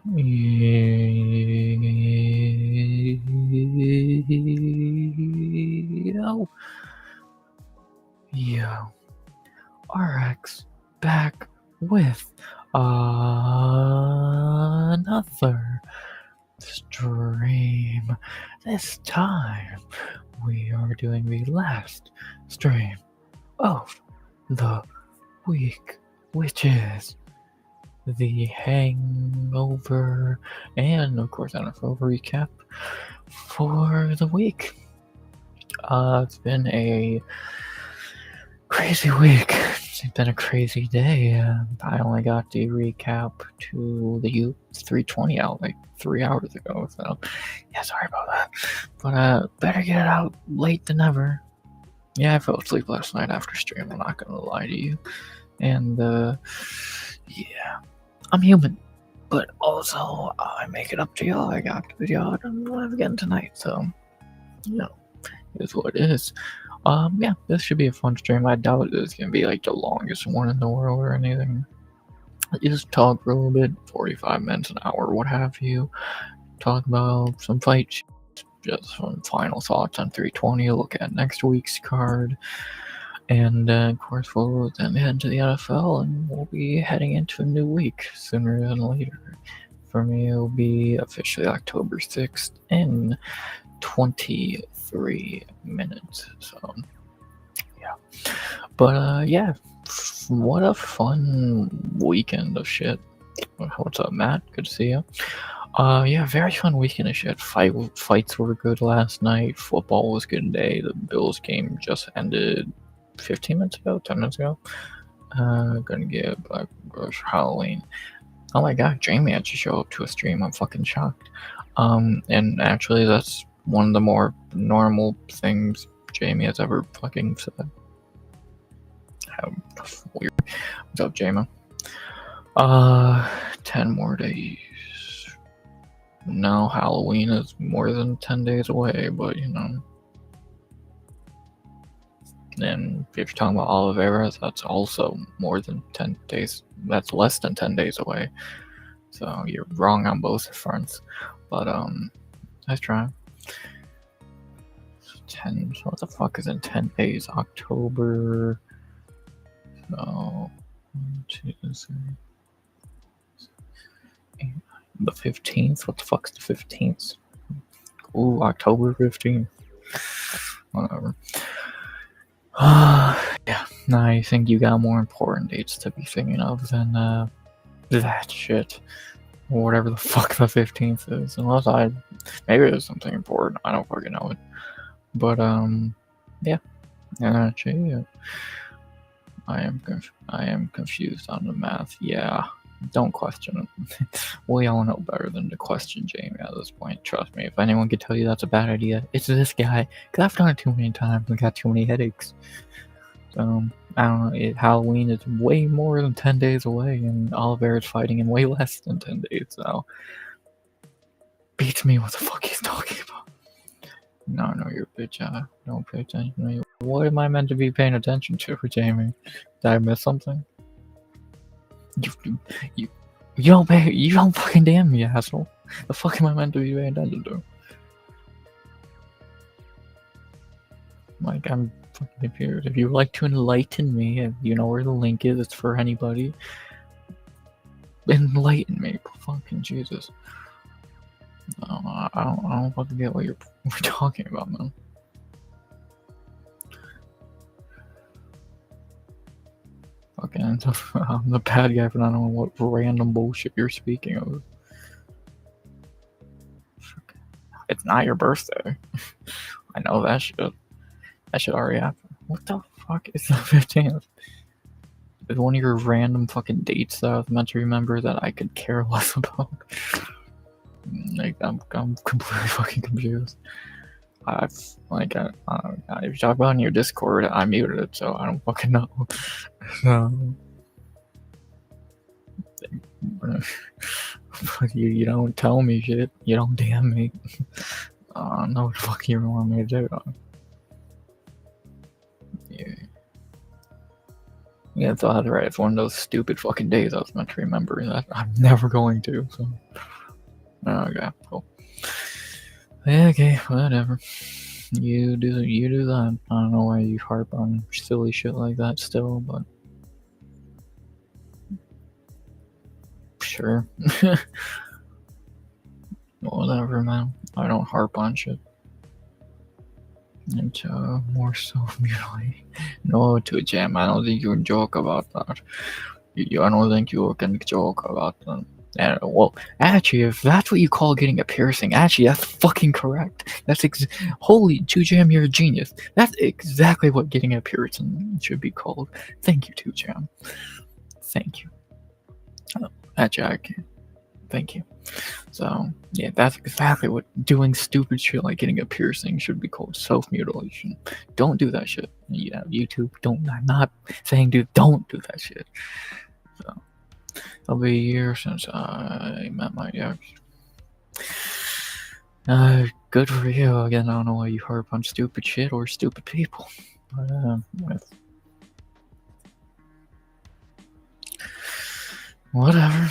Yo, RX back with another stream. This time we are doing the last stream of the week, which is the Hangover and, of course, NFL recap for the week. It's been a crazy week. It's been a crazy day. I only got the recap to the U320 out like 3 hours ago, so yeah, sorry about that. But better get it out late than never. Yeah, I fell asleep last night after stream, I'm not gonna lie to you. And yeah, I'm human, but also I make it up to y'all. I got the video I'm live again tonight, so you know, it is what it is. Yeah, this should be a fun stream. I doubt it's gonna be like the longest one in the world or anything. Just talk for a little bit, 45 minutes, an hour, what have you. Talk about some fights, just some final thoughts on 320, look at next week's card. And of course, we'll then head into the NFL, and we'll be heading into a new week sooner than later. For me, it'll be officially October 6th in 23 minutes. So, yeah. But yeah, what a fun weekend of shit. What's up, Matt? Good to see you. Yeah, very fun weekend of shit. Fights were good last night. Football was good today. The Bills game just ended 15 minutes ago, 10 minutes ago. Gonna get Black Rush Halloween. Oh my god, Jamie had to show up to a stream. I'm fucking shocked. And actually, that's one of the more normal things Jamie has ever fucking said. How weird. What's up, Jamie? 10 more days. No, Halloween is more than 10 days away, but you know. And if you're talking about Oliveira, that's also more than 10 days. That's less than 10 days away. So you're wrong on both fronts. But, nice try. 10, so what the fuck is in 10 days? October. So, 1, 2, 3. The 15th? What the fuck's the 15th? Ooh, October 15th. Whatever. Yeah, I think you got more important dates to be thinking of than that shit. Or whatever the fuck the 15th is. Unless maybe there's something important. I don't fucking know it. But, yeah. Actually, I am confused on the math. Yeah. Don't question it. We all know better than to question Jamie at this point. Trust me, if anyone could tell you that's a bad idea, it's this guy. Because I've done it too many times and got too many headaches. So, I don't know. Halloween is way more than 10 days away, and Oliver is fighting in way less than 10 days, so. Beats me what the fuck he's talking about. No, you're a bitch. Don't pay attention to me. What am I meant to be paying attention to, Jamie? Did I miss something? You don't fucking damn me, asshole. The fuck am I meant to be paying attention to? Like, I'm fucking confused. If you'd like to enlighten me, you know where the link is, it's for anybody. Enlighten me, fucking Jesus. I don't fucking get what we're talking about, man. Fucking, I'm the bad guy for not knowing what random bullshit you're speaking of. It's not your birthday. I know that shit. That shit already happened. What the fuck is the 15th? Is one of your random fucking dates that I was meant to remember that I could care less about? Like, I'm completely fucking confused. If you talk about it in your Discord, I muted it, so I don't fucking know. You don't tell me shit. You don't DM me. I don't know what the fuck you want me to do. Yeah, it's right. It's one of those stupid fucking days I was meant to remember that I'm never going to. So, okay, cool. Yeah, okay, whatever. You do that. I don't know why you harp on silly shit like that still, but sure. Whatever, man. I don't harp on shit. It's more self-mutilating. No, to Jam. I don't think you can joke about that. I don't think you can joke about that. And, well, actually, if that's what you call getting a piercing, actually, that's fucking correct. That's holy 2Jam, you're a genius. That's exactly what getting a piercing should be called. Thank you, 2Jam. Thank you. Actually, thank you. So, yeah, that's exactly what doing stupid shit like getting a piercing should be called. Self-mutilation. Don't do that shit. Yeah, YouTube, don't. I'm not saying, dude, don't do that shit. So, it'll be a year since I met my ex. Good for you. Again, I don't know why you harp on stupid shit or stupid people. But, whatever.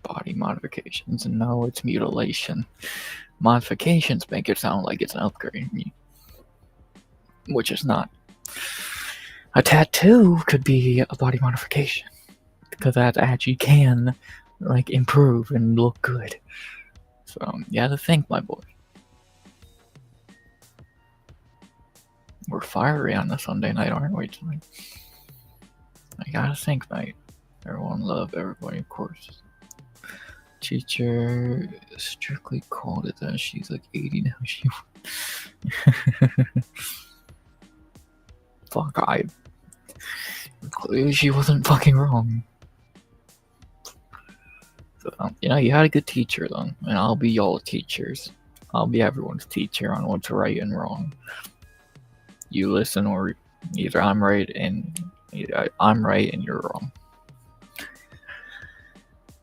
Body modifications, and no, it's mutilation. Modifications make it sound like it's an upgrade, which is not. A tattoo could be a body modification, because that actually can, like, improve and look good. So, you gotta think, my boy. We're fiery on the Sunday night, aren't we, tonight? I gotta think, mate. Everyone love everybody, of course. Teacher strictly called it that. She's like 80 now. Fuck, clearly she wasn't fucking wrong. So, you had a good teacher then, and I'll be y'all teachers. I'll be everyone's teacher on what's right and wrong. You listen, or either I'm right and you're wrong.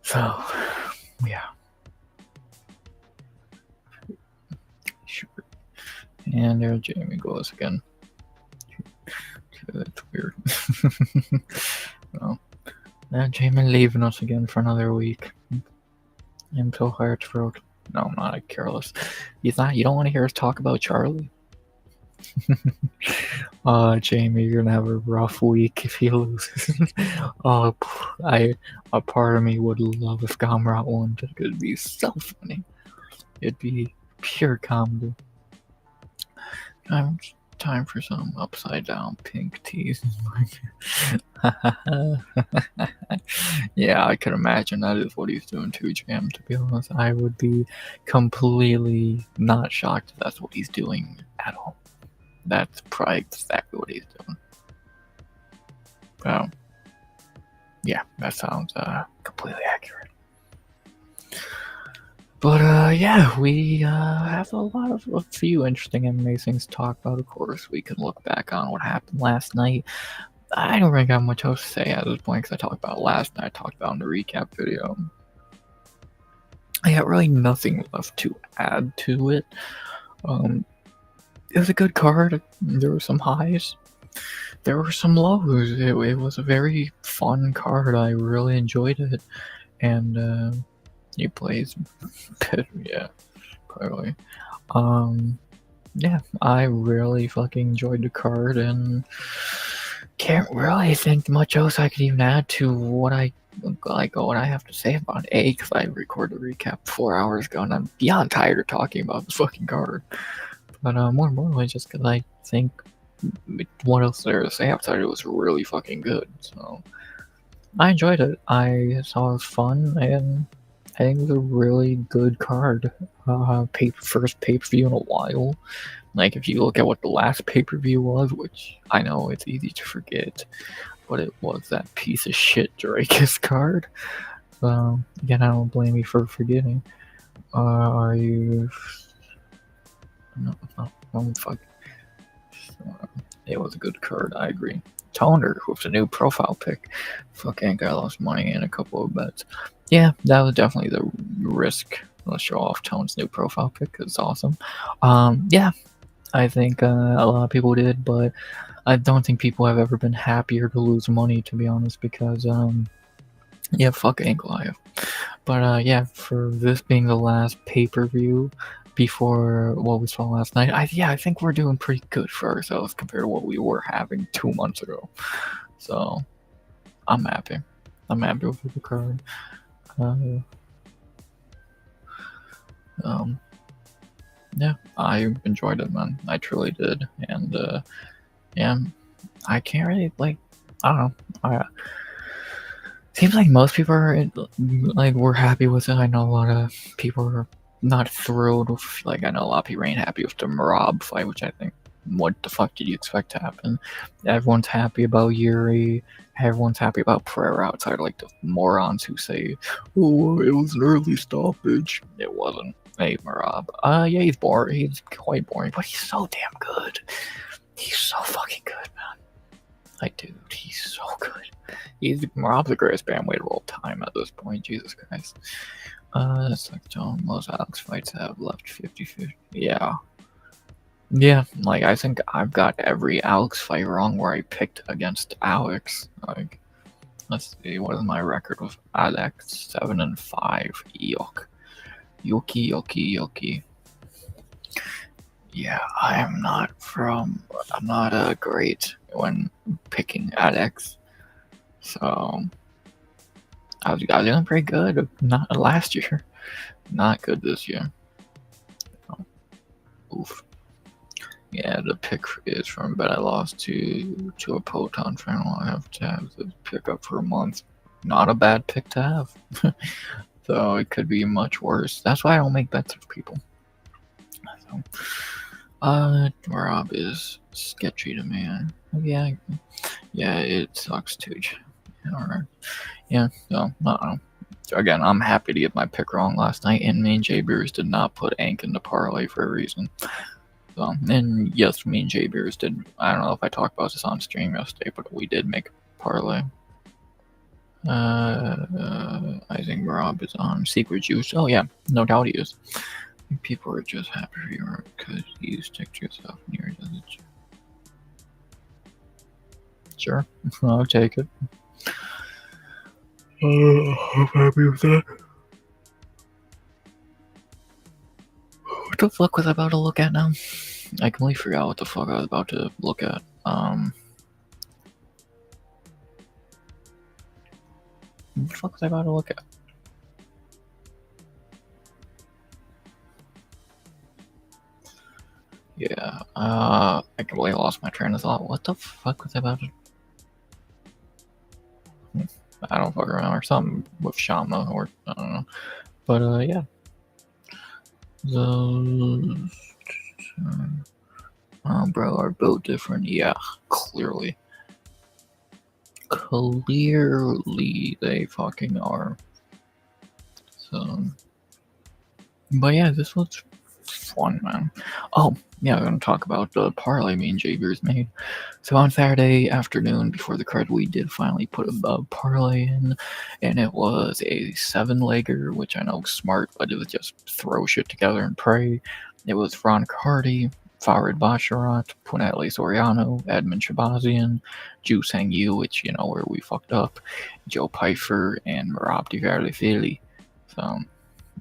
So, yeah. Sure. And there Jamie goes again. That's weird. Well, Jamie leaving us again for another week. I'm so heartbroken. No, I'm not careless. You don't want to hear us talk about Charlie? Jamie, you're gonna have a rough week if he loses. A part of me would love if Gamrot won. It could be so funny. It'd be pure comedy. Time for some upside down pink teas. Yeah, I can imagine that is what he's doing to Jam, to be honest. I would be completely not shocked if that's what he's doing at all. That's probably exactly what he's doing. Yeah, that sounds completely accurate. But yeah, we have a few interesting anime things to talk about. Of course, we can look back on what happened last night. I don't really got much else to say at this point because I talked about it last night. I talked about in the recap video. I got really nothing left to add to it. It was a good card. There were some highs. There were some lows. It was a very fun card. I really enjoyed it. And he plays yeah, clearly. Yeah, I really fucking enjoyed the card and can't really think much else I could even add to what I have to say about it. Because I recorded a recap 4 hours ago and I'm beyond tired of talking about this fucking card. But more importantly, just because I think what else there to say outside it was really fucking good. So I enjoyed it. I thought it was fun, and I think it was a really good card. First pay-per-view in a while. Like, if you look at what the last pay-per-view was, which I know it's easy to forget, but it was that piece of shit Drakus card. So, again, I don't blame you for forgetting. Are you... No, fuck. It was a good card, I agree. Toner with a new profile pick. Fucking I lost money in a couple of bets. Yeah, that was definitely the risk. Let's show off Tone's new profile pick. It's awesome. Yeah, I think a lot of people did, but I don't think people have ever been happier to lose money, to be honest, because yeah, fuck Goliath. But yeah, for this being the last pay-per-view before what we saw last night, I think we're doing pretty good for ourselves compared to what we were having 2 months ago. So I'm happy. I'm happy with the card. Yeah, I enjoyed it, man. I truly did, and yeah, I can't really I don't know. Seems like most people are were happy with it. I know a lot of people are not thrilled with, I know a lot of people ain't happy with the Marab fight, which I think, what the fuck did you expect to happen? Everyone's happy about Yuri. Everyone's happy about Pereira outside like the morons who say, oh, it was an early stoppage. It wasn't. Hey, Marab. Yeah, he's boring. He's quite boring, but he's so damn good. He's so fucking good, man. Dude, he's so good. Marab's the greatest bandweight of all time at this point. Jesus Christ. That's like John. Most Alex fights have left 50-50. Yeah. Yeah, I think I've got every Alex fight wrong where I picked against Alex. Let's see, what is my record with Alex? 7-5. Yuck. Yucky. Yeah, I'm not great when picking Alex. So I was doing pretty good. Not last year. Not good this year. Oof. Yeah, the pick is from bet I lost to a Poton channel. I have to have the pick up for a month. Not a bad pick to have. So it could be much worse. That's why I don't make bets with people. So, Rob is sketchy to me. Yeah, it sucks too. Alright. Yeah, so, again, I'm happy to get my pick wrong last night, and me and Jay Beers did not put Ank in the parlay for a reason. So, and yes, me and Jay Beers did. I don't know if I talked about this on stream yesterday, but we did make a parlay. I think Rob is on Secret Juice. Oh yeah, no doubt he is. People are just happy for you because you stick to yourself and yours does it. Sure, I'll take it. I'm happy with that. What the fuck was I about to look at now? I completely forgot what the fuck I was about to look at. What the fuck was I about to look at? Yeah, I completely lost my train of thought. What the fuck was I about to... I don't fucking remember. Something with Shama, or I don't know. But yeah. Those bro, are built different. Yeah, clearly. Clearly they fucking are. So, but yeah, this was fun, man. Oh, yeah, I'm gonna talk about the parlay me and Jay Beers made. So on Saturday afternoon, before the card, we did finally put a parlay in, and it was a 7-legger, which I know is smart, but it was just throw shit together and pray. It was Ron Cardi, Farid Basharat, Punale Soriano, Edmund Shabazian, Ju Sang Yu, which, where we fucked up, Joe Pfeiffer, and Marab Divarlifili. So,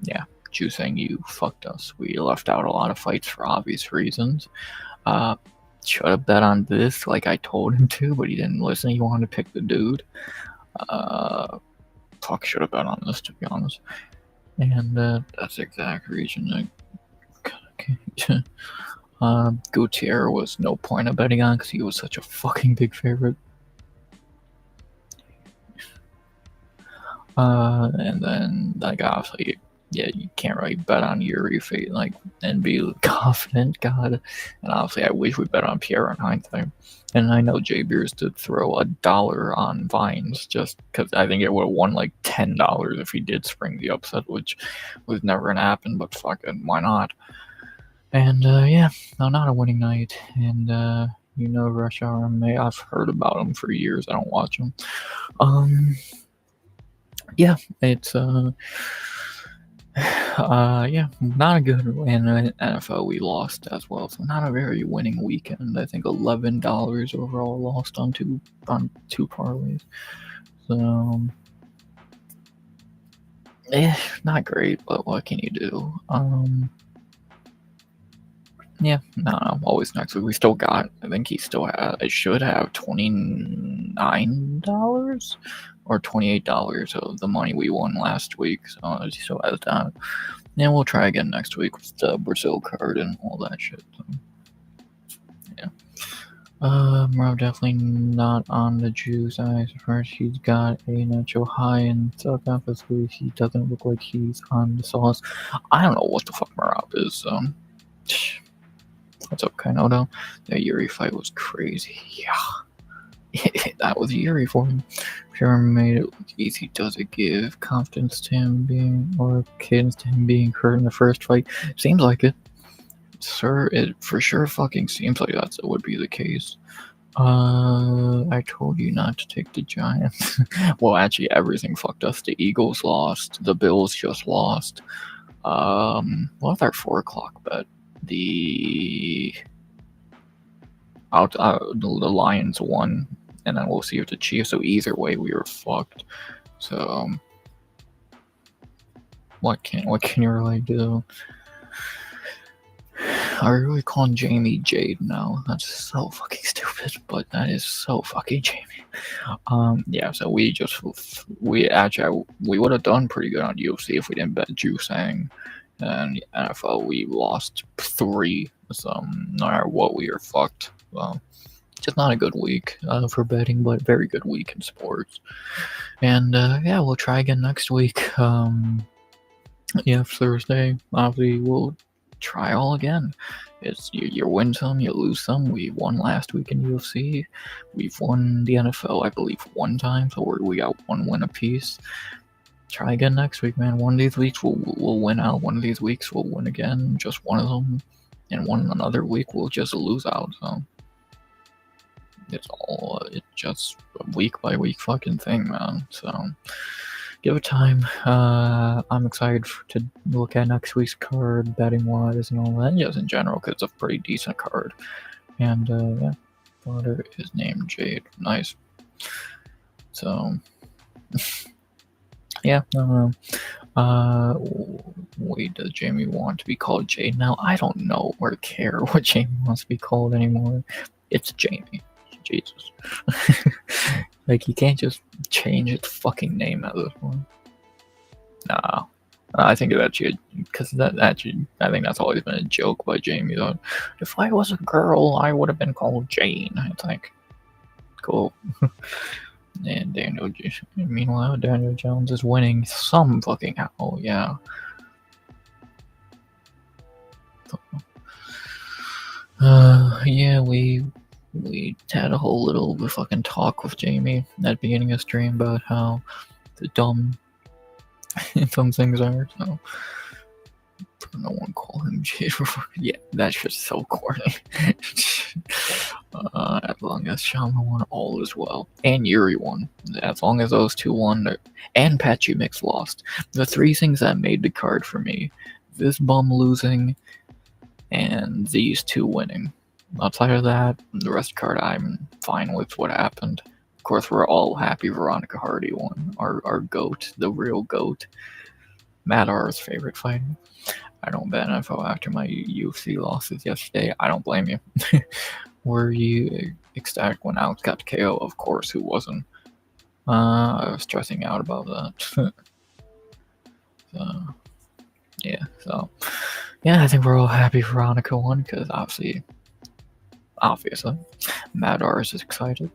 yeah. Ju Sang Yu fucked us. We left out a lot of fights for obvious reasons. Should have bet on this like I told him to, but he didn't listen. He wanted to pick the dude. Fuck, should have bet on this, to be honest. And that's the exact reason. Gutierrez was no point of betting on because he was such a fucking big favorite. And then, obviously, yeah, you can't really bet on Yuri fate, and be confident, God. And obviously, I wish we bet on Pierre in hindsight. And I know Jay Beers did throw $1 on Vines just because I think it would have won $10 if he did spring the upset, which was never gonna happen, but fuck it, why not? And yeah, no, not a winning night. And Rush Hour MMA, I've heard about him for years. I don't watch him. Yeah, it's Yeah, not a good. And NFL we lost as well, so not a very winning weekend. I think $11 overall lost on two parlays. So, not great, but what can you do? Yeah, no, always next week. We still got. I think he still has. I should have $29 or $28 of the money we won last week. So he still has that. And we'll try again next week with the Brazil card and all that shit. So, yeah. We're definitely not on the juice eyes first. He's got a natural high in South Africa. He doesn't look like he's on the sauce. I don't know what the fuck Marab is. What's up, Kainoto? That Yuri fight was crazy. Yeah. That was Yuri for him. Sure made it look easy. Does it give confidence to him being, or cadence to him being hurt in the first fight? Seems like it. Sir, it for sure fucking seems like that would be the case. I told you not to take the Giants. Well, actually, everything fucked us. The Eagles lost. The Bills just lost. What's our 4 o'clock bet? The Lions won, and then we'll see if the Chiefs. So either way, we were fucked. So what can you really do? Are you really calling Jamie Jade now? That's so fucking stupid, but that is so fucking Jamie. Yeah, so we would have done pretty good on UFC if we didn't bet Jusang. And NFL, we lost 3. So no matter what, we are fucked. Well, just not a good week for betting, but very good week in sports. And yeah, we'll try again next week. Yeah, Thursday. Obviously, we'll try all again. It's you win some, you lose some. We won last week in UFC. We've won the NFL, I believe, 1 time, so we got 1 win apiece. Try again next week, man. One of these weeks we'll win out. One of these weeks we'll win again, just one of them, and another week we'll just lose out. So it's just a week by week fucking thing, man. So give it time. I'm excited to look at next week's card, betting wise and all that, and just in general, because it's a pretty decent card. And yeah, daughter is named Jade. Nice. So yeah, wait, does Jamie want to be called Jade now? I don't know or care what Jamie wants to be called anymore. It's Jamie. Jesus. Like, you can't just change its fucking name at this point. Nah. I think it's actually, I think that's always been a joke by Jamie, though. If I was a girl, I would have been called Jane, I think. Cool. And meanwhile, Daniel Jones is winning some fucking how, yeah. Yeah, we had a whole little fucking talk with Jamie at the beginning of stream about how dumb some things are, so no one call him Jade for fucking, yeah, that's just so corny. As long as Shama won, all is well. And Yuri won. As long as those 2 won, and Patchy Mix lost. The 3 things that made the card for me: this bum losing, and these 2 winning. Outside of that, the rest of the card, I'm fine with what happened. Of course, we're all happy Veronica Hardy won. Our GOAT, the real GOAT. Matt R's favorite fighter. I don't bet NFL after my UFC losses yesterday. I don't blame you. Were you ecstatic when Alex got KO? Of course, who wasn't? I was stressing out about that. So yeah, I think we're all happy Veronica won, because obviously, Matt R is excited.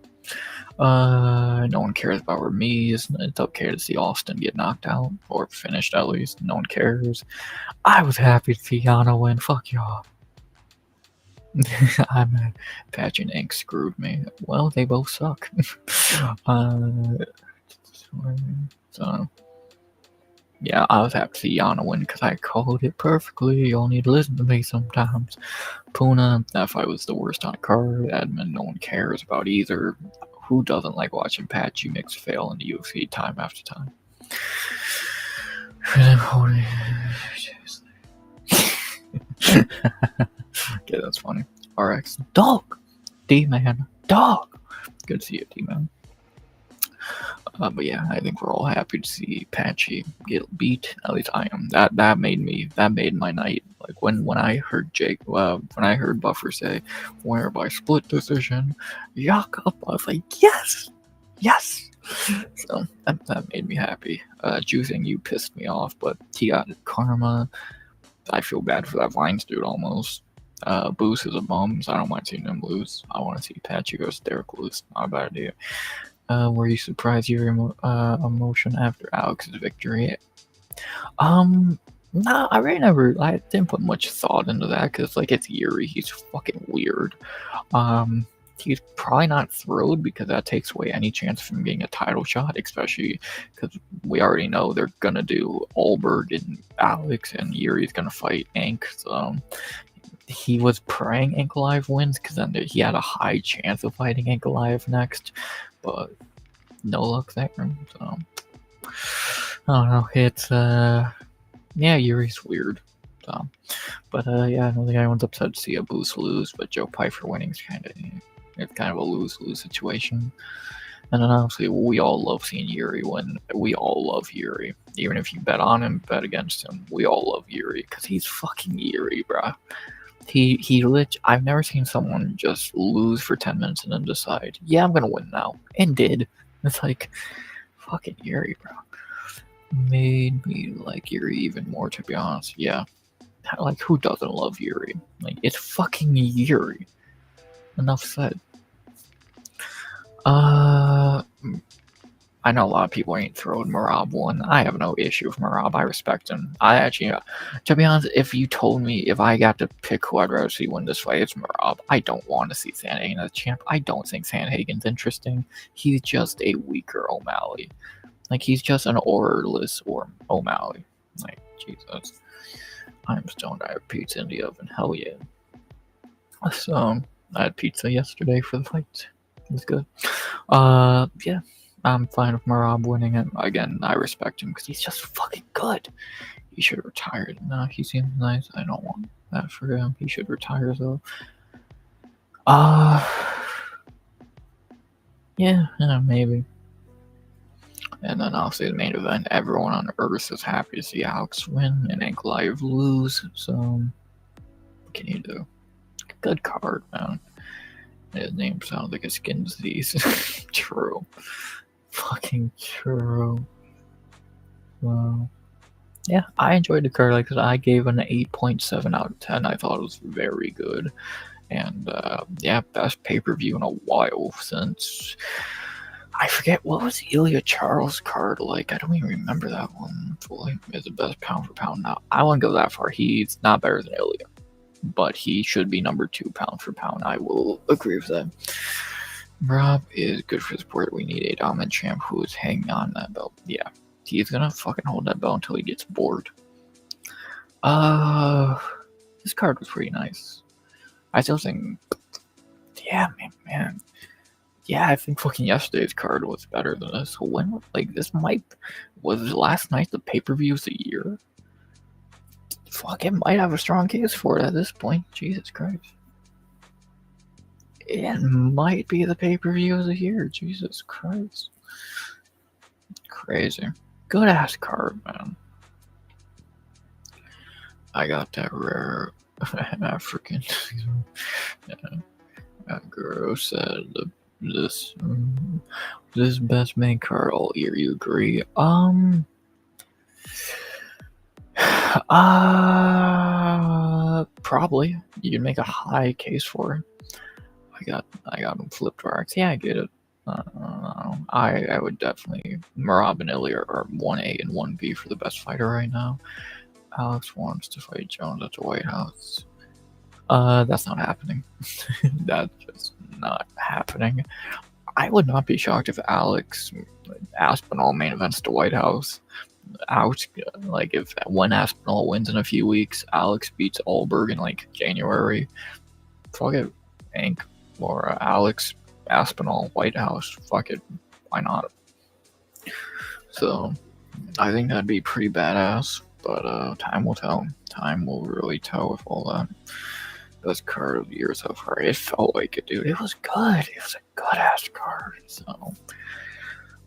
No one cares about Ramiz. It's okay to see Austin get knocked out, or finished at least. No one cares. I was happy to see Yana win. Fuck y'all. I'm mad. Patch and Ink screwed me. Well, they both suck. So yeah, I was happy to see Yana win because I called it perfectly. Y'all need to listen to me sometimes. Puna, that fight was the worst on the card. Admin, no one cares about either. Who doesn't like watching Patchy Mix fail in the UFC time after time? Okay, that's funny. RX dog. D-man dog. Good to see you, D-man. But yeah, I think we're all happy to see Patchy get beat. At least I am. That made my night. Like when I heard when I heard Buffer say, "Where by split decision, yuck up," I was like, yes, yes. So that made me happy. Juicing, you pissed me off, but he got karma. I feel bad for that Vines dude almost. Boost is a bum, so I don't mind seeing him lose. I want to see Patchy go Derek lose. Not a bad idea. Were you surprised your emotion after Alex's victory? No, I really never. I didn't put much thought into that because, like, it's Yuri. He's fucking weird. He's probably not thrilled because that takes away any chance from getting a title shot, especially because we already know they're gonna do Allberg and Alex, and Yuri's gonna fight Ank. So he was praying Ankalaev wins because then he had a high chance of fighting Ankalaev next, but no luck there. So I don't know. It's yeah, Yuri's weird. So, but yeah, I don't think anyone's upset to see a Boost lose, but Joe Pfeiffer winning is it's kind of a lose-lose situation. And then obviously we all love seeing Yuri win. We all love Yuri. Even if you bet on him, bet against him, we all love Yuri because he's fucking Yuri, bruh. I've never seen someone just lose for 10 minutes and then decide, yeah, I'm gonna win now, and did. It's like, fucking Yuri, bro. Made me like Yuri even more, to be honest. Yeah. Like, who doesn't love Yuri? Like, it's fucking Yuri. Enough said. I know a lot of people ain't throwing Marab one. I have no issue with Marab. I respect him. I actually, to be honest, if you told me if I got to pick who I'd rather see win this fight, it's Marab. I don't want to see Sandhagen as champ. I don't think Sandhagen's interesting. He's just a weaker O'Malley. Like, he's just an orderless or O'Malley. Like, Jesus. I'm stoned. I have pizza in the oven. Hell yeah. So, I had pizza yesterday for the fight. It was good. Yeah. I'm fine with Marab winning it. Again, I respect him because he's just fucking good. He should have retired. No, he seems nice. I don't want that for him. He should retire though. Yeah, maybe. And then obviously the main event, everyone on Earth is happy to see Alex win and Ankalaev lose. So, what can you do? Good card, man. His name sounds like a skin disease. True. Fucking true. Wow. Yeah, I enjoyed the card because I gave an 8.7 out of 10. I thought it was very good. And yeah, best pay-per-view in a while since I forget what was Ilya Charles card like. I don't even remember that one fully. It's the best pound for pound now. I won't go that far. He's not better than Ilya, but he should be number 2 pound for pound. I will agree with that. Rob is good for the sport. We need a dominant champ who is hanging on that belt. Yeah, he's gonna fucking hold that belt until he gets bored. This card was pretty nice. I still think, yeah, man. Yeah, I think fucking yesterday's card was better than this. When, like, was last night the pay-per-view of the year? Fuck, it might have a strong case for it at this point. Jesus Christ. It might be the pay-per-view of the year. Jesus Christ. Crazy. Good ass card, man. I got that rare African. That girl said this best main card all year. You agree? Probably. You can make a high case for it. I got him flipped RX. Yeah, I get it. I would definitely. Marab and Ilya are 1A and 1B for the best fighter right now. Alex wants to fight Jones at the White House. That's not happening. That's just not happening. I would not be shocked if Alex Aspinall main events the White House. Like if when Aspinall wins in a few weeks, Alex beats Allberg in like January. Fuck it, Ank or Alex Aspinall White House. Fuck it, why not? So I think that'd be pretty badass. But time will tell. Time will really tell with all that. Best card of the year so far. It felt like it, dude. It was good. It was a good ass card. So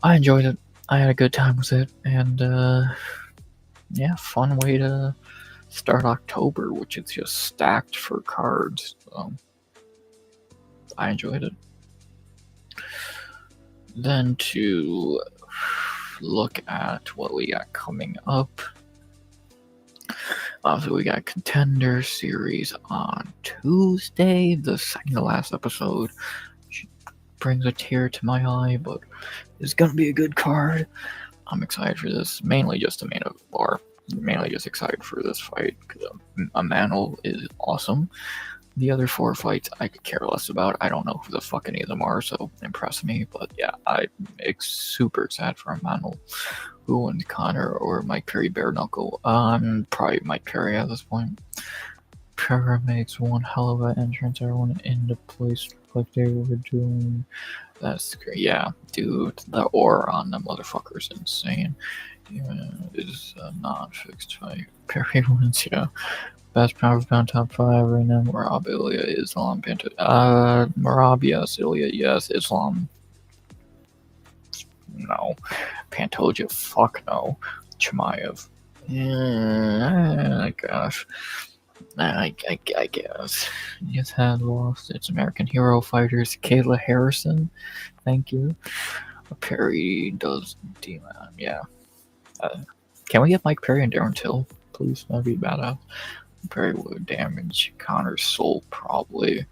I enjoyed it. I had a good time with it, and yeah, fun way to start October, which is just stacked for cards. So I enjoyed it. Then to look at what we got coming up. So we got Contender Series on Tuesday, the second to last episode. Which brings a tear to my eye, but it's gonna be a good card. I'm excited for this, mainly just to mainly just excited for this fight because Mantle is awesome. The other 4 fights I could care less about. I don't know who the fuck any of them are, so impress me. But yeah, I'm super excited for Mantle. Who wins, Connor or Mike Perry bare knuckle? Probably Mike Perry at this point. Perry makes one hell of an entrance. Everyone into place like they were doing. That's great. Yeah, dude, the aura on the motherfucker's insane. Yeah, is not fixed fight. Perry wins, yeah. Best power pound top 5 right now. Marab, Ilya, Islam, Marab, yes. Ilya, yes. Islam, no. Pantoja, fuck no. Chimaev, gosh. I guess. His had lost its American Hero Fighters. Kayla Harrison, thank you. Perry does D-Man, yeah. Can we get Mike Perry and Darren Till, please? That'd be badass. Perry would damage Connor's soul, probably.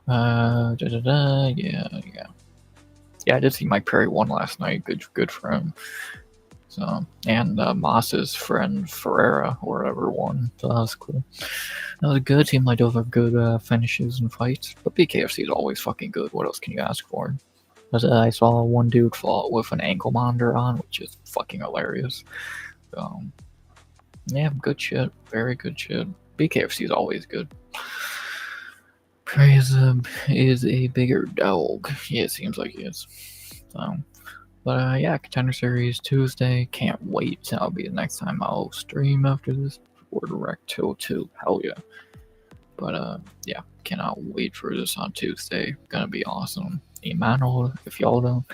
Yeah. Yeah, I did see Mike Perry won last night. Good for him. So, and Moss's friend Ferreira or whatever won. So that was cool. That was good. Seemed like those are good finishes and fights. But BKFC is always fucking good. What else can you ask for? I saw one dude fall with an ankle monitor on, which is fucking hilarious. Yeah, good shit. Very good shit. BKFC is always good. Perry is a bigger dog. Yeah, it seems like he is. So, but yeah, Contender Series Tuesday. Can't wait. That'll be the next time I'll stream after this. Or direct till 2. Hell yeah. But yeah, cannot wait for this on Tuesday. Gonna be awesome. Emmanuel, if y'all don't,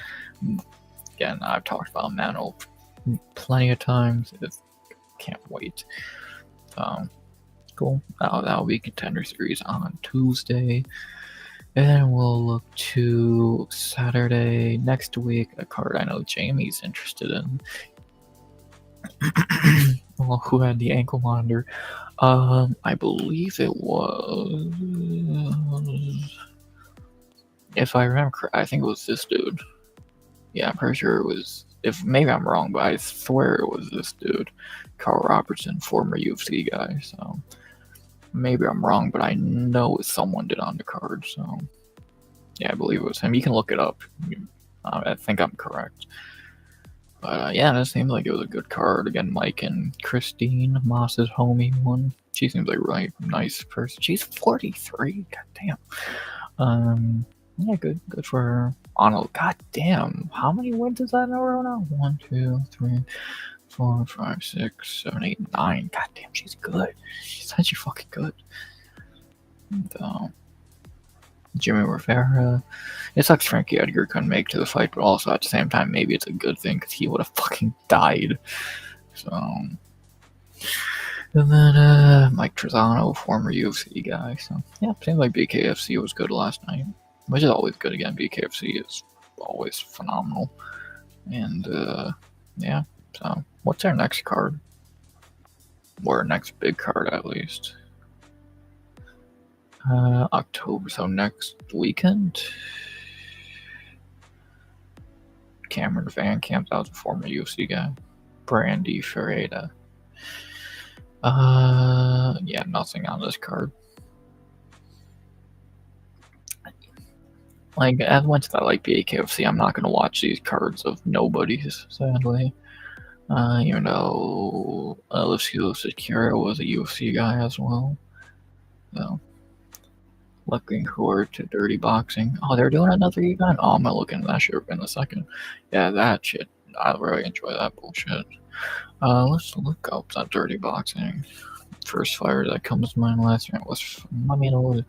again, I've talked about Emmanuel plenty of times. Can't wait. Cool. That'll be Contender Series on Tuesday. And we'll look to Saturday next week, a card I know Jamie's interested in. Well, who had the ankle monitor? I believe it was, if I remember correct, I think it was this dude. Yeah, I'm pretty sure it was. If maybe I'm wrong, but I swear it was this dude, Carl Robertson, former UFC guy. So maybe I'm wrong, but I know someone did on the card. So yeah, I believe it was him. You can look it up. I think I'm correct. But yeah, it seemed like it was a good card. Again, Mike and Christine, Moss's homie, won. She seems like a really nice person. She's 43. God damn. Yeah, good for her. Arnold, god damn. How many wins is that in a row now? 1, 2, 3, 4, 5, 6, 7, 8, 9. God damn, she's good. She's actually fucking good. And, Jimmy Rivera. It sucks Frankie Edgar couldn't make it to the fight, but also at the same time, maybe it's a good thing because he would have fucking died. So, and then Mike Trezano, former UFC guy. So yeah, seems like BKFC was good last night, which is always good. Again, BKFC is always phenomenal. And yeah, so what's our next card? Or our next big card, at least. October, so next weekend. Cameron Van Camp, that was a former UFC guy. Brandy Ferreira. Yeah, nothing on this card. Like, as much as I like BKFC, I'm not gonna watch these cards of nobodies, sadly. Even though Lucio Secura was a UFC guy as well. So, looking forward to Dirty Boxing. Oh, they're doing another event? Oh, I'm gonna look into that shit in a second. Yeah, that shit I really enjoy that bullshit. Let's look up that dirty boxing. First fighter that comes to mind last year was, I mean,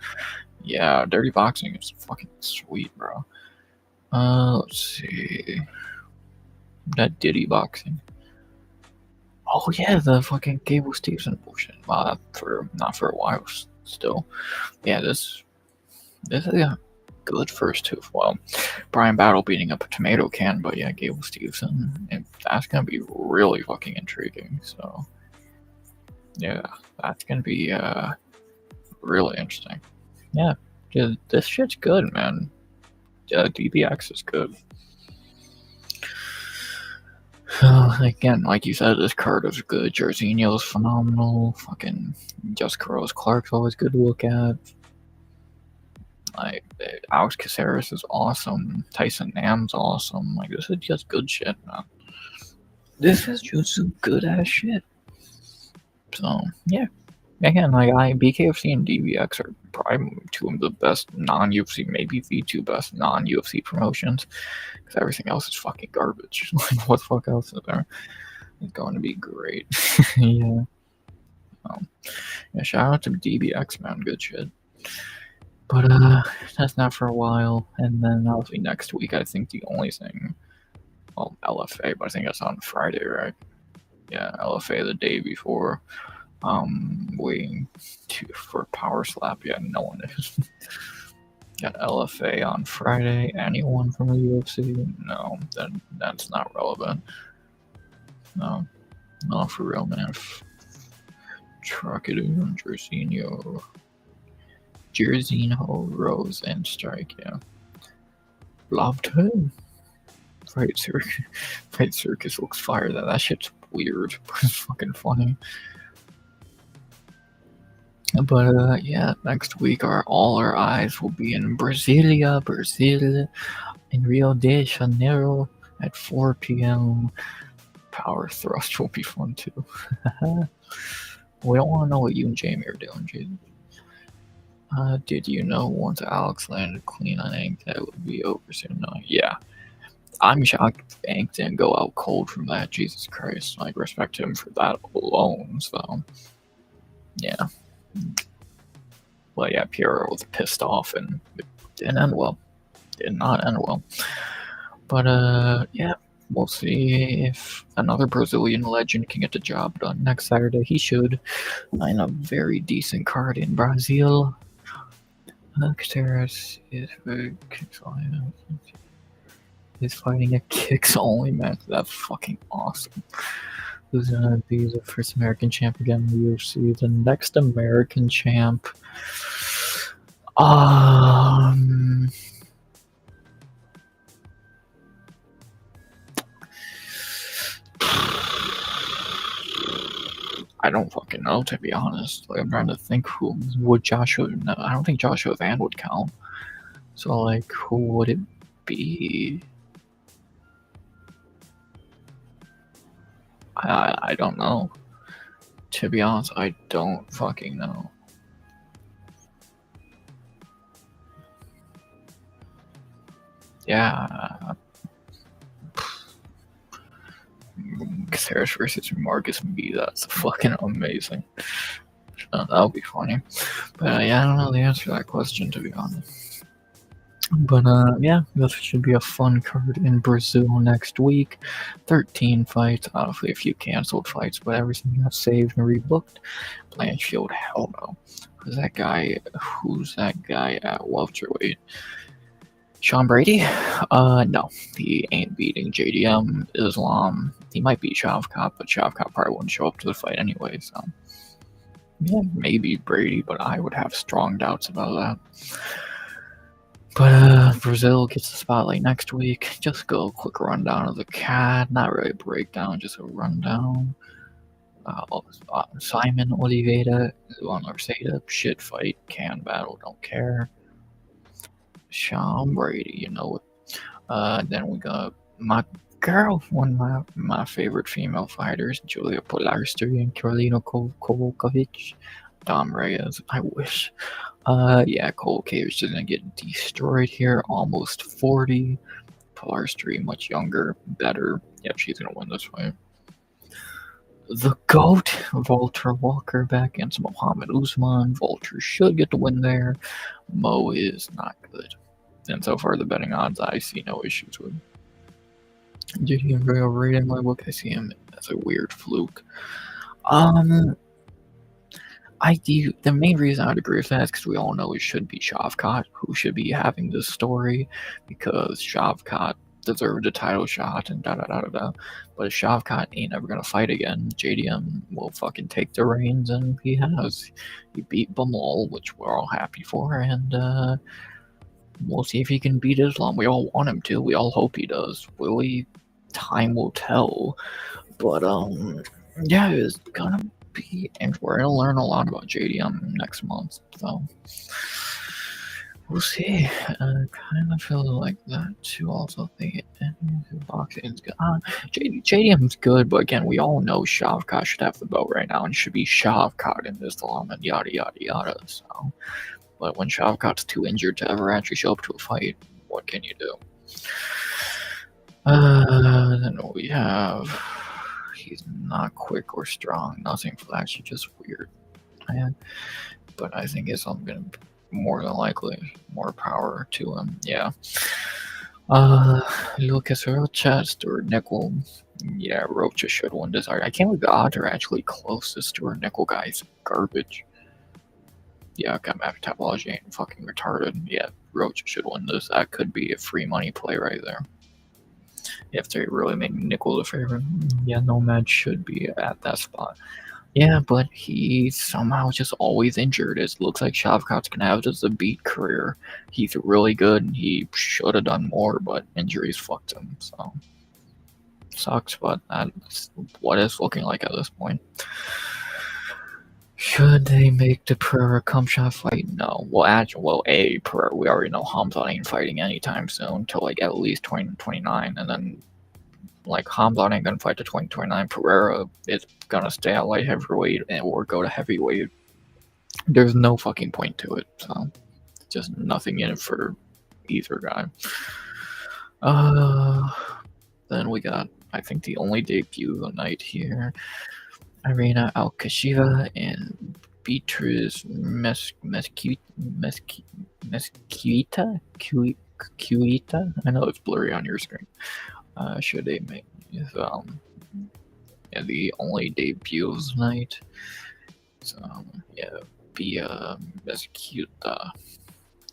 yeah, dirty boxing is fucking sweet, bro. Let's see. That Diddy boxing. Oh yeah, the fucking Gable Stevenson bullshit. Wow, not for a while still. Yeah, this is a good first two. Well, Brian Battle beating up a tomato can, but yeah, Gable Stevenson, and that's gonna be really fucking intriguing. So yeah, that's gonna be really interesting. Yeah, dude, this shit's good, man. DBX is good. Again, like you said, this card is good. Jorginho's phenomenal. Fucking Jessica Rose Clark's always good to look at. Like Alex Caceres is awesome. Tyson Nam's awesome. Like this is just good shit, man. This is just some good ass shit. So yeah. Again, like BKFC and DBX are probably two of the best non-UFC, maybe the two best non-UFC promotions, because everything else is fucking garbage. Like what the fuck else is there? It's going to be great. Yeah. Yeah. Shout out to DBX, man. Good shit. But that's not for a while. And then obviously next week, I think the only thing, well, LFA, but I think that's on Friday, right? Yeah, LFA the day before. Waiting for Power Slap. Yeah, no one is. Got LFA on Friday. Anyone from the UFC? No, that's not relevant. No, for real, man. Truckadoo, Jorginho, Rose, and Strike. Yeah, loved him. Fight Circus looks fire. That shit's weird, but it's fucking funny. But yeah, next week all our eyes will be in Brazil, in Rio de Janeiro at 4 p.m. Power Thrust will be fun too. We don't want to know what you and Jamie are doing, Jesus. Did you know once Alex landed clean on Ink that would be over soon? No, yeah. I'm shocked Ink didn't go out cold from that. Jesus Christ. Like, respect him for that alone, so. Yeah. Well, yeah, Piero was pissed off and it didn't end well. Did not end well. But, yeah, we'll see if another Brazilian legend can get the job done next Saturday. He should. In a very decent card in Brazil. Caceres is fighting a kicks only match. That's fucking awesome. Who's gonna be the first American champ again in the UFC? The next American champ. I don't fucking know, to be honest. Like, I'm trying to think who would Joshua. No, I don't think Joshua Van would count. So, like, who would it be? I don't know. To be honest, I don't fucking know. Yeah. Caceres versus Marcus B. That's fucking amazing. That'll be funny. But yeah, I don't know the answer to that question, to be honest. But yeah, this should be a fun card in Brazil next week. 13 fights, obviously a few canceled fights, but everything got saved and rebooked. Blanchfield, hell no. Who's that guy at welterweight? Sean Brady? No. He ain't beating JDM, Islam. He might beat Shavkat, but Shavkat probably wouldn't show up to the fight anyway, so. Yeah, maybe Brady, but I would have strong doubts about that. But Brazil gets the spotlight next week. Just go a quick rundown of the card. Not really a breakdown, just a rundown. Simon Oliveira, Juan Arceda, shit fight, can battle, don't care. Sean Brady, you know it. Then we got my girl, one of my favorite female fighters, Julia Polarstri and Karolina Kowalkiewicz. Dom Reyes, I wish. Yeah, Kowalkiewicz is gonna get destroyed here. Almost 40. Pilarstri, much younger, better. Yeah, she's gonna win this fight. The GOAT, Walter Walker, back against Muhammad Usman. Walter should get the win there. Mo is not good. And so far, the betting odds, I see no issues with. Did he very overrated in my book? I see him as a weird fluke. The main reason I'd agree with that is because we all know it should be Shavkat who should be having this story, because Shavkat deserved a title shot and da da da da da. But if Shavkat ain't ever gonna fight again, JDM will fucking take the reins, and he has. He beat Bamal, which we're all happy for, and we'll see if he can beat Islam. We all want him to. We all hope he does. Will he? Time will tell. But yeah, it's gonna be, and we're gonna learn a lot about JDM next month. So we'll see. Kind of feel like that too. Also, the boxing is good. JDM's good, but again, we all know Shavkat should have the belt right now, and should be Shavkat in Islam and yada yada yada. So, but when Shavkat's too injured to ever actually show up to a fight, what can you do? Then we have, he's not quick or strong, nothing flashy, just weird. But I think Islam's gonna be more than likely more power to him. Yeah. Lucas Rocha, Stuart Nickel. Yeah, Rocha should win this. I can't believe the odds are actually close. The Stuart Nickel guy's garbage. Yeah, got map topology ain't fucking retarded. Yeah, Rocha should win this. That could be a free money play right there. If they really make Nickel the favorite, yeah, Nomad should be at that spot. Yeah, but he's somehow just always injured. It looks like Shavkat's gonna have just a beat career. He's really good, and he should have done more, but injuries fucked him, so sucks, but that's what it's looking like at this point. Should they make the Pereira Kumshot fight? No. Pereira, we already know Hamza ain't fighting anytime soon, till like at least 2029, and then like Hamza ain't gonna fight to 2029. Pereira is gonna stay at light heavyweight or go to heavyweight. There's no fucking point to it, so just nothing in it for either guy. Then we got, I think, the only debut of the night here. Irina Alkasheva and Beatrice Mesquita. I know it's blurry on your screen. Should they make the only debut of the night? So Mesquita.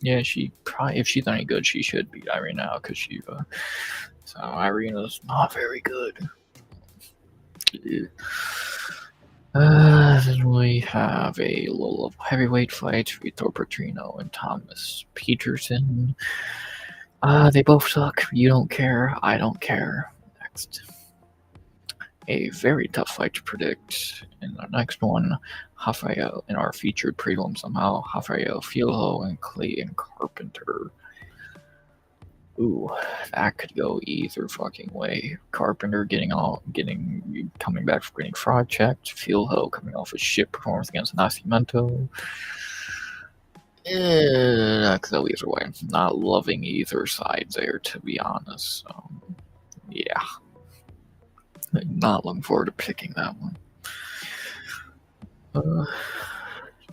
Yeah, she probably, if she's any good, she should beat Irina Alkasheva. So Irina's not very good. Then we have a low-level heavyweight fight, Vitor Petrino and Thomas Peterson. They both suck. You don't care. I don't care. Next. A very tough fight to predict. In the next one, Rafael, in our featured prelim somehow, Rafael Fialho and Clayton Carpenter. Ooh, that could go either fucking way. Carpenter coming back from getting fraud checked. Fialho coming off a shit performance against Nascimento. That could go either way. Not loving either side there, to be honest. So, yeah. Not looking forward to picking that one.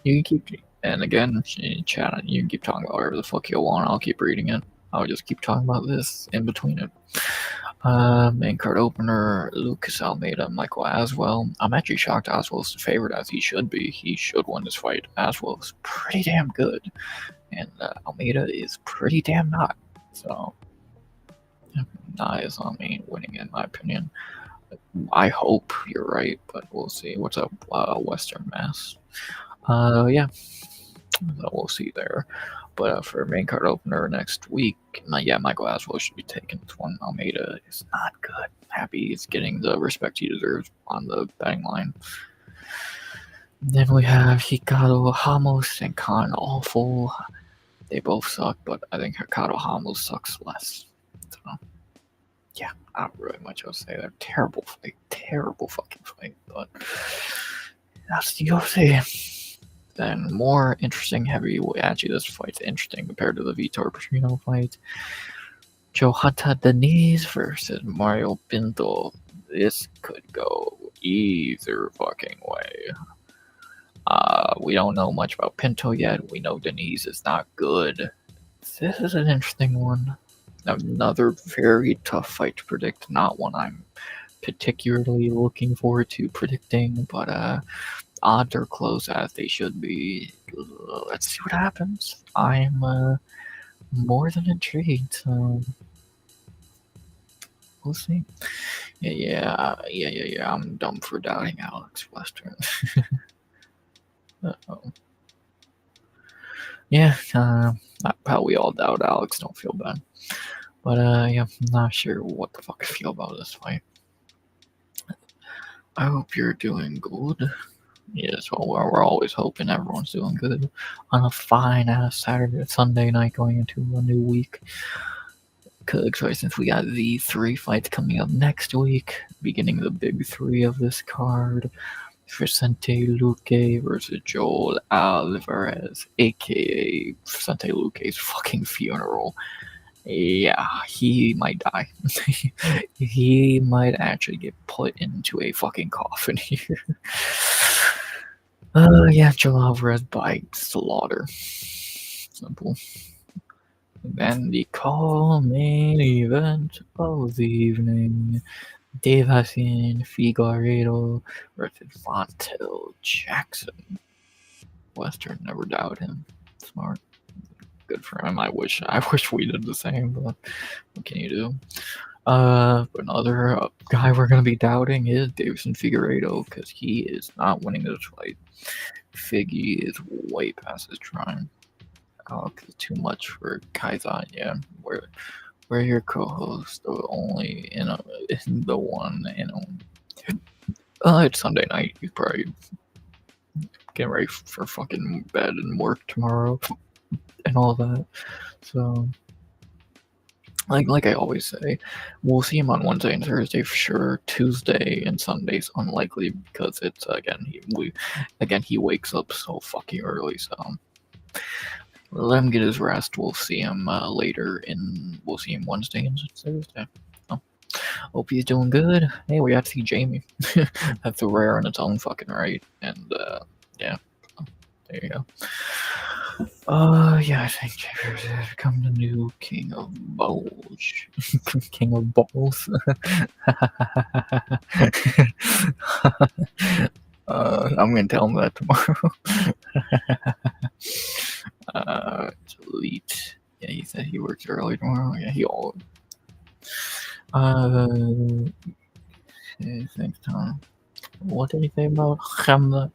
You can keep, and again, chat, you can keep talking about whatever the fuck you want. I'll keep reading it. I'll just keep talking about this in between it. Main card opener, Lucas Almeida, Michael Aswell. I'm actually shocked Aswell's the favorite, as he should be. He should win this fight. Aswell's pretty damn good, and Almeida is pretty damn not. So, Nah is on me winning, in my opinion. I hope you're right, but we'll see. What's up, Western Mass? Yeah, so we'll see there. But for main card opener next week, yeah, Michael Aswell should be taking this one. Almeida is not good. Happy he's getting the respect he deserves on the betting line. Then we have Hikaru Hamos and Khan Awful. They both suck, but I think Hikaru Hamos sucks less. So, yeah, not really much else to say. They're terrible fight. Terrible fucking fight. But that's the UFC. Then more interesting heavyweight. Actually, this fight's interesting compared to the Vitor Petrino fight. Johata Denise versus Mario Pinto. This could go either fucking way. We don't know much about Pinto yet. We know Denise is not good. This is an interesting one. Another very tough fight to predict. Not one I'm particularly looking forward to predicting, but odds are close as they should be. Let's see what happens. I'm more than intrigued. We'll see. Yeah. I'm dumb for doubting Alex Western. Uh-oh. Yeah, how we all doubt Alex. Don't feel bad. But yeah, I'm not sure what the fuck I feel about this fight. I hope you're doing good. Yes, well, we're always hoping everyone's doing good on a fine ass Sunday night going into a new week. Cause since we got the 3 fights coming up next week, beginning the big 3 of this card, Vicente Luque versus Joel Alvarez, aka Vicente Luque's fucking funeral. Yeah, he might die. He might actually get put into a fucking coffin here. Yeah, Joel Alvarez by slaughter. Simple. Then the main event of the evening. Dave Hassan Figueiredo versus Vontel Jackson. Western never doubted him. Smart. Good for him. I wish we did the same, but what can you do? Another guy we're gonna be doubting is Davison Figueiredo because he is not winning this fight. Figgy is way past his prime. Alex is too much for Kaizan. Yeah, we're your co-host, the only the one it's Sunday night. He's probably getting ready for fucking bed and work tomorrow and all that. So, like I always say, we'll see him on Wednesday and Thursday for sure. Tuesday and Sunday's unlikely because it's he wakes up so fucking early. So let him get his rest. We'll see him later. We'll see him Wednesday and Thursday. So, hope he's doing good. Hey, we got to see Jamie. That's a rare in its own fucking right. And yeah, there you go. Yeah, I think Javier has become the new king of balls. King of balls. I'm gonna tell him that tomorrow. Delete. Yeah, he said he works early tomorrow. Yeah, he all. Thanks, Tom. What did he say about Hamlet?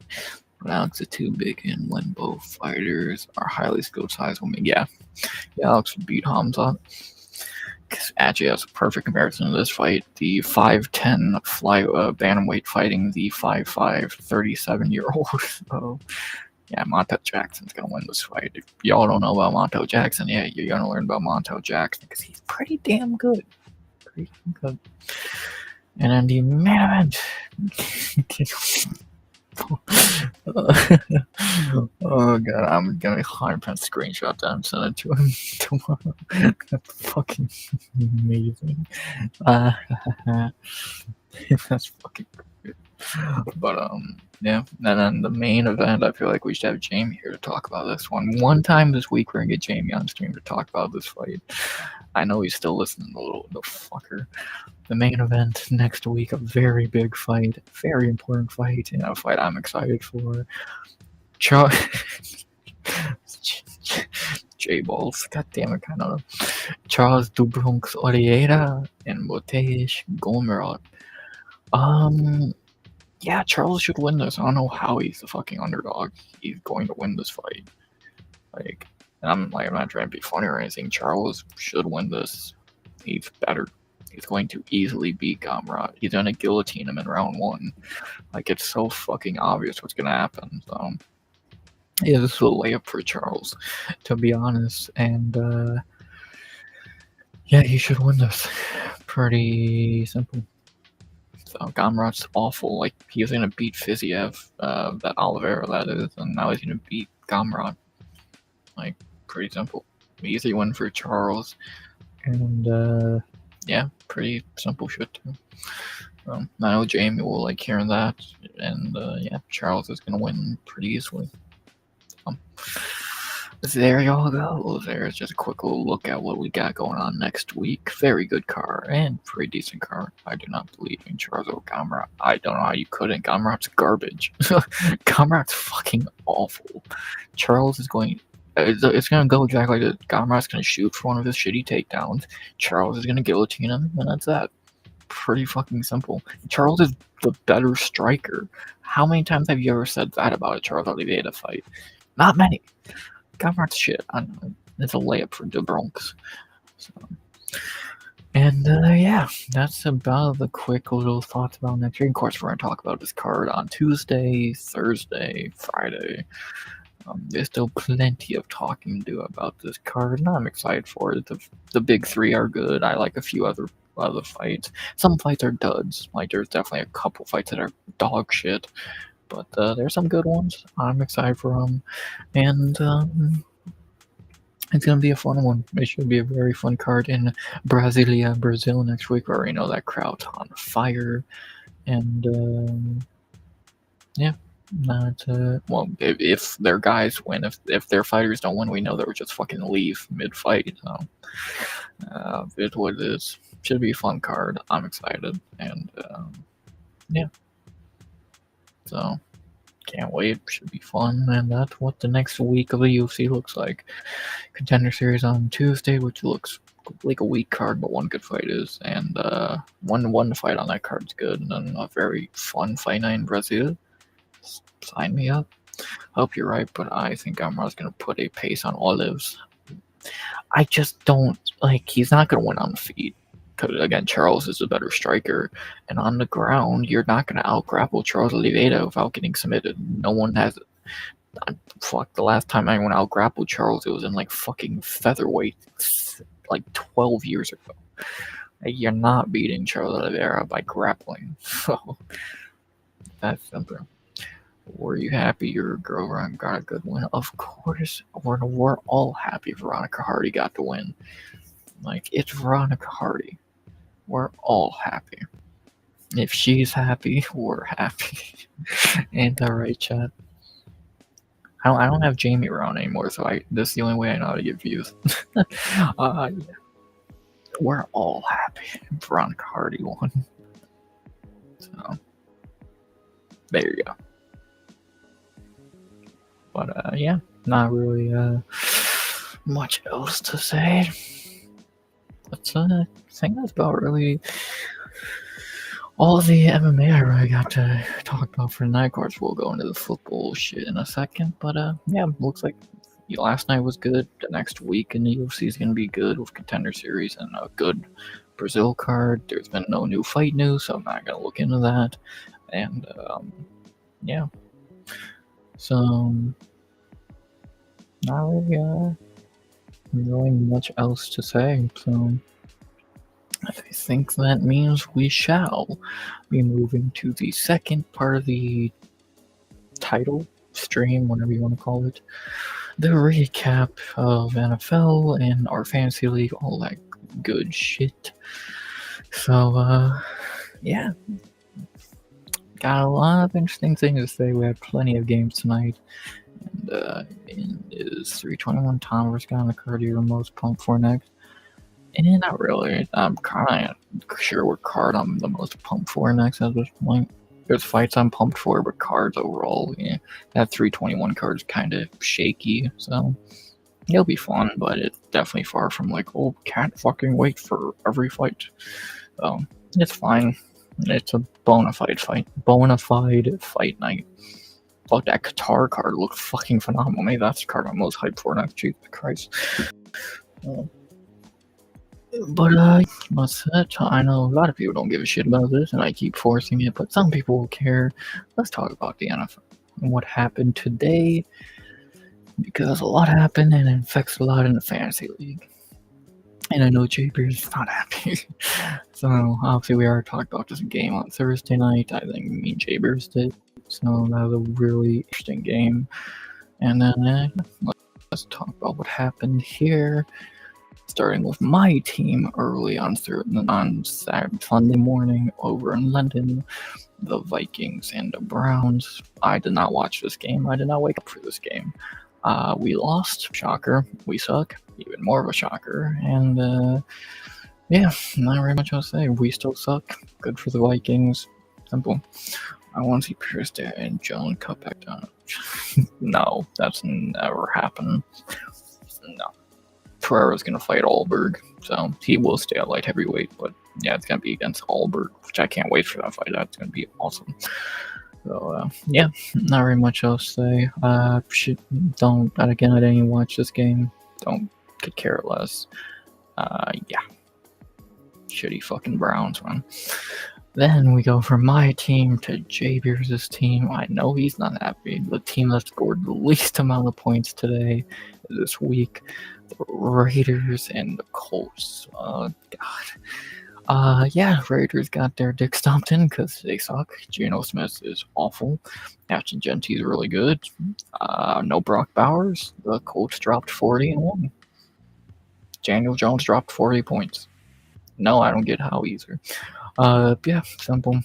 Alex is too big, and when both fighters are highly skilled size women, yeah, Alex would beat Hamza. Because actually, that's a perfect comparison to this fight. The 5'10 bantamweight fighting the 5'5 37-year-old. So, yeah, Montel Jackson's gonna win this fight. If y'all don't know about Montel Jackson, yeah, you're gonna learn about Montel Jackson because he's pretty damn good. Pretty damn good. And then the main event. Oh god, I'm gonna 100% screenshot that and send it to him tomorrow. That's fucking amazing. That's fucking good. But yeah, and then the main event, I feel like we should have Jamie here to talk about this one. One time this week we're gonna get Jamie on stream to talk about this fight. I know he's still listening, the fucker. The main event next week, a very big fight, very important fight, and a fight I'm excited for. J-Balls, god damn it, kind of. Charles Dubronx Oliveira and Mateusz Gomrot. Yeah, Charles should win this. I don't know how he's the fucking underdog. He's going to win this fight. Like, I'm not trying to be funny or anything. Charles should win this. He's better. He's going to easily beat Gamrot. He's gonna guillotine him in round 1. Like, it's so fucking obvious what's gonna happen. So, yeah, this is a layup for Charles, to be honest. And, yeah, he should win this. Pretty simple. So, Gamrot's awful. Like, he's gonna beat Fiziev, that Oliveira, that is, and now he's gonna beat Gamrot. Like, pretty simple. Easy win for Charles. And yeah, pretty simple shit too. I know Jamie will like hearing that, and yeah, Charles is gonna win pretty easily. There y'all go. There's just a quick little look at what we got going on next week. Very good car and pretty decent car. I do not believe in Charles or Gamrot. I don't know how you couldn't. Gamrot's garbage. Gamrot's fucking awful. Charles is going. It's gonna go exactly like this. Gamrot's gonna shoot for one of his shitty takedowns. Charles is gonna guillotine him, and that's that. Pretty fucking simple. Charles is the better striker. How many times have you ever said that about a Charles Oliveira fight? Not many. Gamrot's shit. I don't know. It's a layup for the Bronx. So. And yeah, that's about the quick little thoughts about next week. Of course, we're going to talk about this card on Tuesday, Thursday, Friday. There's still plenty of talking to do about this card, and I'm excited for it. The big three are good. I like a few other fights. Some fights are duds. Like, there's definitely a couple fights that are dog shit. But there's some good ones. I'm excited for them. And it's going to be a fun one. It should be a very fun card in Brazil next week, where we know that crowd's on fire. And yeah, not well, if their guys win, if their fighters don't win, we know they'll just fucking leave mid-fight. So it's what it is. Should be a fun card. I'm excited, and yeah. So can't wait. Should be fun, and that's what the next week of the UFC looks like. Contender Series on Tuesday, which looks like a weak card, but one good fight is, and one fight on that card's good, and then a very fun fight night in Brazil. Sign me up. Hope you're right, but I think Gamrot's gonna put a pace on Olives. I just don't like. He's not gonna win on the feet. Because again, Charles is a better striker, and on the ground, you're not going to out-grapple Charles Oliveira without getting submitted. No one has it. Fuck, the last time anyone out-grappled Charles, it was in like fucking featherweight, like 12 years ago. Like, you're not beating Charles Oliveira by grappling. So that's simple. Were you happy your girlfriend got a good win? Of course, we're all happy Veronica Hardy got the win. Like, it's Veronica Hardy. We're all happy. If she's happy, we're happy. Ain't that right, chat? I don't have Jamie around anymore, so this is the only way I know how to get views. Yeah. We're all happy. Veronica Hardy won. So there you go. But yeah, not really much else to say. But I think that's about really all of the MMA I really got to talk about for tonight. Of course, we'll go into the football shit in a second. But yeah, looks like last night was good. The next week in the UFC is going to be good with Contender Series and a good Brazil card. There's been no new fight news, so I'm not going to look into that. And yeah. So, not really much else to say. So, I think that means we shall be moving to the second part of the title stream, whatever you want to call it. The recap of NFL and our fantasy league, all that good shit. So, yeah. Got a lot of interesting things to say. We had plenty of games tonight. And it is 321 Tom versus got on the card you're most pumped for next. And not really. I'm kind of sure what card I'm the most pumped for next at this point. There's fights I'm pumped for, but cards overall, yeah, that 321 card is kind of shaky. So it'll be fun, but it's definitely far from like, oh, can't fucking wait for every fight. It's fine. It's a bona fide fight night. Fuck, that Qatar card looked fucking phenomenal. Maybe that's the card I'm most hyped for next. Jesus Christ. But that's it. I know a lot of people don't give a shit about this, and I keep forcing it, but some people will care. Let's talk about the NFL and what happened today, because a lot happened and it affects a lot in the fantasy league. And I know Jay Beers is not happy. So obviously we already talked about this game on Thursday night. I think me and Jay Beers did. So that was a really interesting game. And then let's talk about what happened here. starting with my team early on Sunday morning over in London, the Vikings and the Browns. I did not watch this game. I did not wake up for this game. We lost. Shocker. We suck. Even more of a shocker. And yeah, not very much else to say. We still suck. Good for the Vikings. Simple. I want to see Pierce and Jones cut back down. No, that's never happened. No. Pereira's going to fight Alberg, so he will stay at light heavyweight, but yeah, it's going to be against Alberg, which I can't wait for that fight. That's going to be awesome. So, yeah, not very much else to say. Don't, again, I didn't even watch this game. Don't could care less. Yeah. Shitty fucking Browns, man. Then we go from my team to Jay Beers' team. I know he's not happy. The team that scored the least amount of points today, this week, the Raiders and the Colts. God. Yeah, Raiders got their dick stomped in because they suck. Geno Smith is awful. Ashton Genty's really good. No Brock Bowers. The Colts dropped 40-1. Daniel Jones dropped 40 points. No, I don't get how either. Yeah, simple.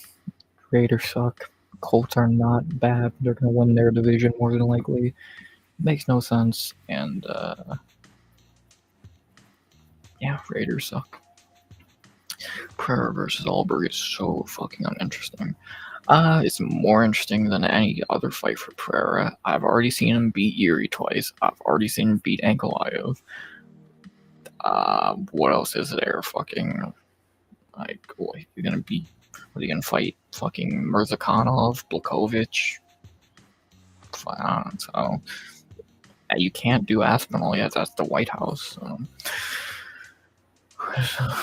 Raiders suck. Colts are not bad. They're gonna win their division more than likely. Makes no sense. And yeah, Raiders suck. Pereira versus Alberg is so fucking uninteresting. It's more interesting than any other fight for Pereira. I've already seen him beat Yuri twice. I've already seen him beat Ankalaev. What else is there? Fucking like, what are you gonna beat? What are you gonna fight? Fucking Mirzakhanov, Blakovic? So you can't do Aspinall yet. That's the White House. So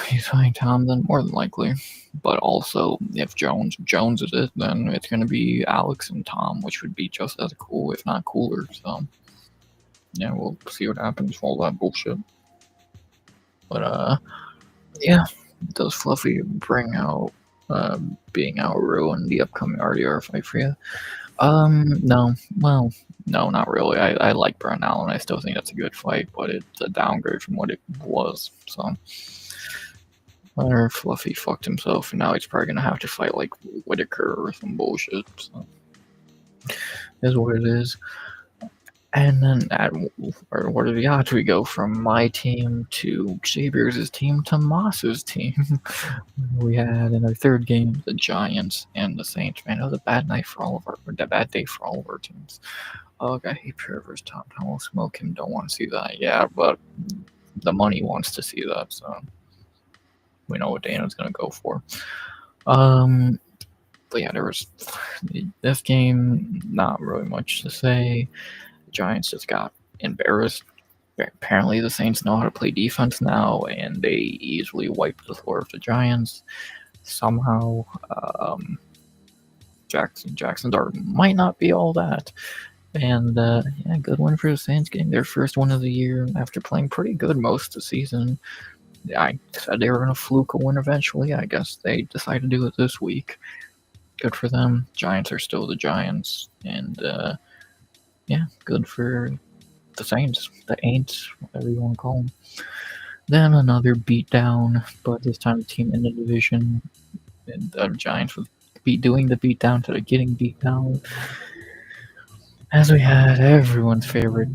he's fighting Tom then, more than likely. But also, if Jones is it, then it's gonna be Alex and Tom, which would be just as cool, if not cooler. So yeah, we'll see what happens with all that bullshit. But yeah. Does Fluffy bring out being out ruin the upcoming RDR fight for you? No. Well, no, not really. I like Brent Allen. I still think that's a good fight, but it's a downgrade from what it was. So, or Fluffy fucked himself, and now he's probably gonna have to fight like Whitaker or some bullshit. So, is what it is. And then what are the odds we go from my team to Xavier's team to Moss's team? We had in our third game the Giants and the Saints. Man, it was a bad day for all of our teams. Oh, I hate Pereira's Tom. I will smoke him. Don't want to see that. Yeah, but the money wants to see that, so we know what Dana's gonna go for. But yeah, there was this game. Not really much to say. Giants just got embarrassed. Apparently, the Saints know how to play defense now, and they easily wiped the floor of the Giants. Somehow, Jackson Dart might not be all that. And yeah, good win for the Saints, getting their first win of the year after playing pretty good most of the season. I said they were going to fluke a win eventually. I guess they decided to do it this week. Good for them. Giants are still the Giants, and yeah, good for the Saints, the Aints, whatever you want to call them. Then another beatdown, but this time the team in the division, and the Giants would be doing the beatdown to the getting beat down. As we had everyone's favorite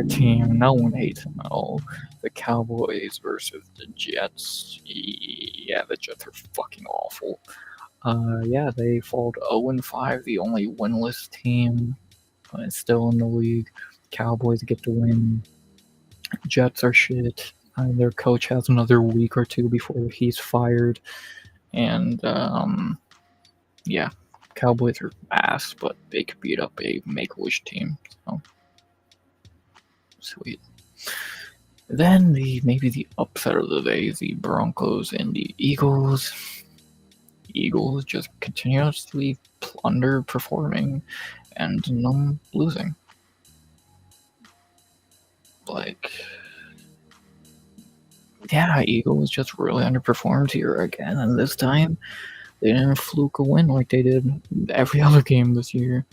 team, no one hates them at all. The Cowboys versus the Jets. Yeah, the Jets are fucking awful. Yeah, they fall to 0-5, the only winless team, but it's still in the league. Cowboys get to win. Jets are shit. Their coach has another week or two before he's fired. And, yeah, Cowboys are ass, but they could beat up a Make-A-Wish team. So, sweet. Then maybe the upset of the day, the Broncos and the Eagles. Eagles just continuously underperforming and losing. Like, yeah, Eagles just really underperformed here again, and this time they didn't fluke a win like they did every other game this year.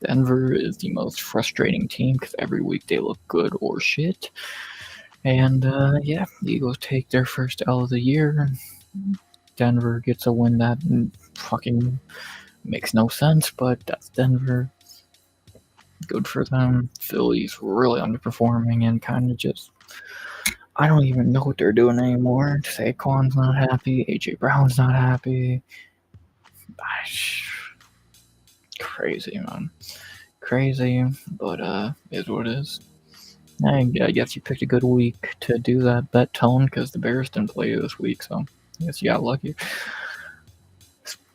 Denver is the most frustrating team because every week they look good or shit. And yeah, the Eagles take their first L of the year. Denver gets a win that fucking makes no sense, but that's Denver. Good for them. Philly's really underperforming and kind of just. I don't even know what they're doing anymore. Saquon's not happy. AJ Brown's not happy. Crazy, man. Crazy, but is what it is. I guess you picked a good week to do that tone because the Bears didn't play this week, so I guess you got lucky.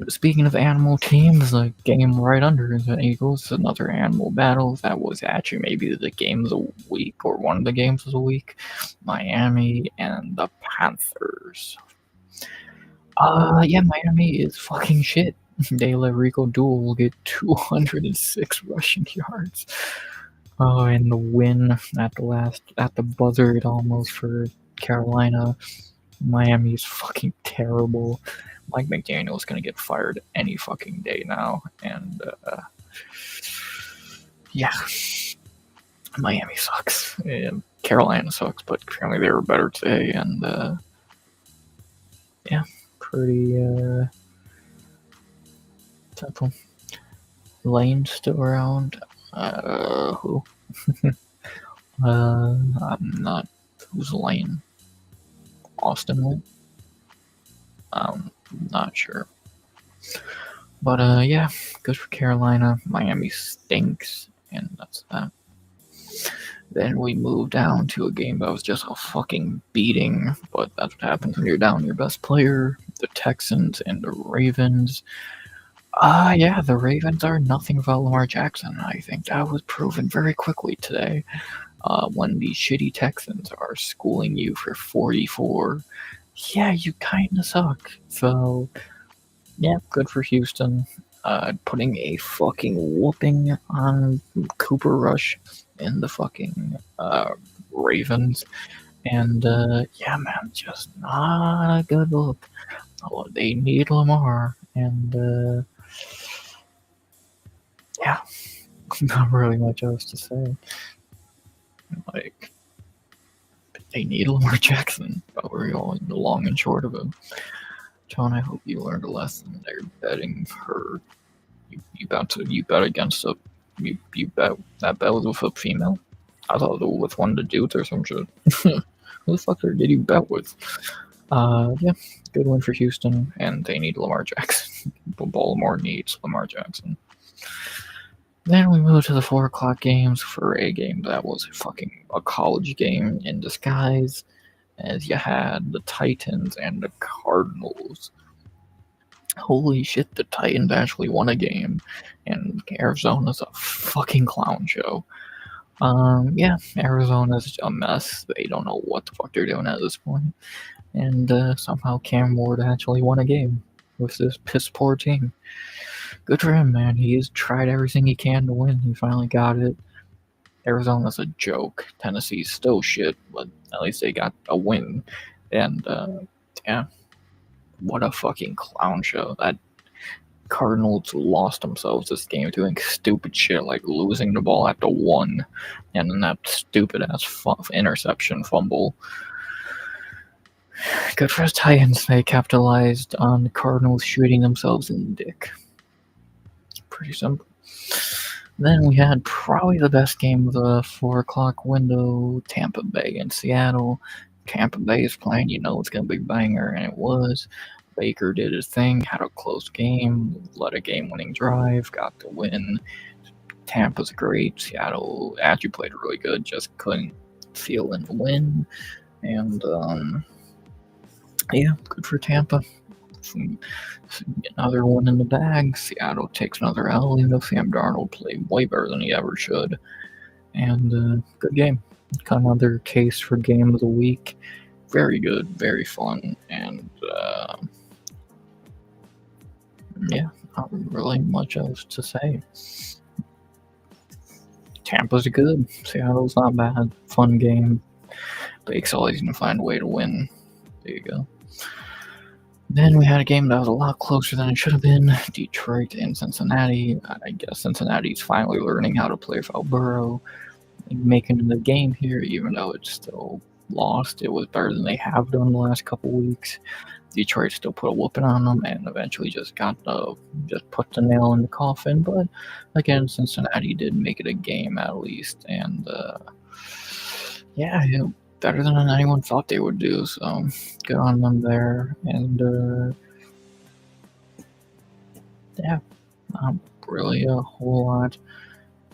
Speaking of animal teams, the game right under the Eagles, another animal battle. That was actually maybe the game of the week or one of the games of the week. Miami and the Panthers. Yeah, Miami is fucking shit. They let Rico Duel get 206 rushing yards. Oh, and the win at the buzzer, it almost for Carolina. Miami's fucking terrible. Mike McDaniel's gonna get fired any fucking day now, and yeah, Miami sucks. And Carolina sucks, but apparently they were better today, and yeah, pretty simple. Lane still around. Who? I'm not. Who's Lane? Austin Lane? Not sure. But yeah, good for Carolina. Miami stinks, and that's that. Then we moved down to a game that was just a fucking beating, but that's what happens when you're down your best player. The Texans and the Ravens. Yeah, the Ravens are nothing without Lamar Jackson. I think that was proven very quickly today. When the shitty Texans are schooling you for 44, yeah, you kinda suck. So, yeah, good for Houston. Putting a fucking whooping on Cooper Rush and the fucking Ravens. And yeah, man, just not a good look. Oh, they need Lamar. And yeah, not really much else to say. Like, they need Lamar Jackson. But we're going the long and short of it. John, I hope you learned a lesson. They're betting her. You bet against a you bet that bet was with a female. I thought it was with one of the dudes or some shit. Who the fuck did you bet with? Yeah, good win for Houston, and they need Lamar Jackson. Baltimore needs Lamar Jackson. Then we moved to the 4 o'clock games for a game that was fucking a college game in disguise, as you had the Titans and the Cardinals. Holy shit, the Titans actually won a game, and Arizona's a fucking clown show. Yeah, Arizona's a mess. They don't know what the fuck they're doing at this point. And somehow Cam Ward actually won a game with this piss poor team. Good for him, man. He has tried everything he can to win. He finally got it. Arizona's a joke. Tennessee's still shit, but at least they got a win. And yeah, what a fucking clown show. That Cardinals lost themselves this game doing stupid shit like losing the ball at the 1 and then that stupid ass interception fumble. Good for the Titans. They capitalized on the Cardinals shooting themselves in the dick. Pretty simple. Then we had probably the best game of the 4 o'clock window, Tampa Bay and Seattle. Tampa Bay is playing, you know it's going to be a banger, and it was. Baker did his thing, had a close game, led a game-winning drive, got the win. Tampa's great. Seattle actually played really good, just couldn't seal in the win. And yeah, good for Tampa. Another one in the bag. Seattle takes another L. You know, Sam Darnold played way better than he ever should. And good game. Another case for game of the week. Very good, very fun, and yeah, not really much else to say. Tampa's good. Seattle's not bad. Fun game. Bake's always going to find a way to win. There you go. Then we had a game that was a lot closer than it should have been. Detroit and Cincinnati. I guess Cincinnati's finally learning how to play without Burrow. Making the game here, even though it's still lost, it was better than they have done the last couple weeks. Detroit still put a whooping on them and eventually just put the nail in the coffin. But again, Cincinnati did make it a game at least, and yeah, better than anyone thought they would do. So good on them there, and yeah, not really a whole lot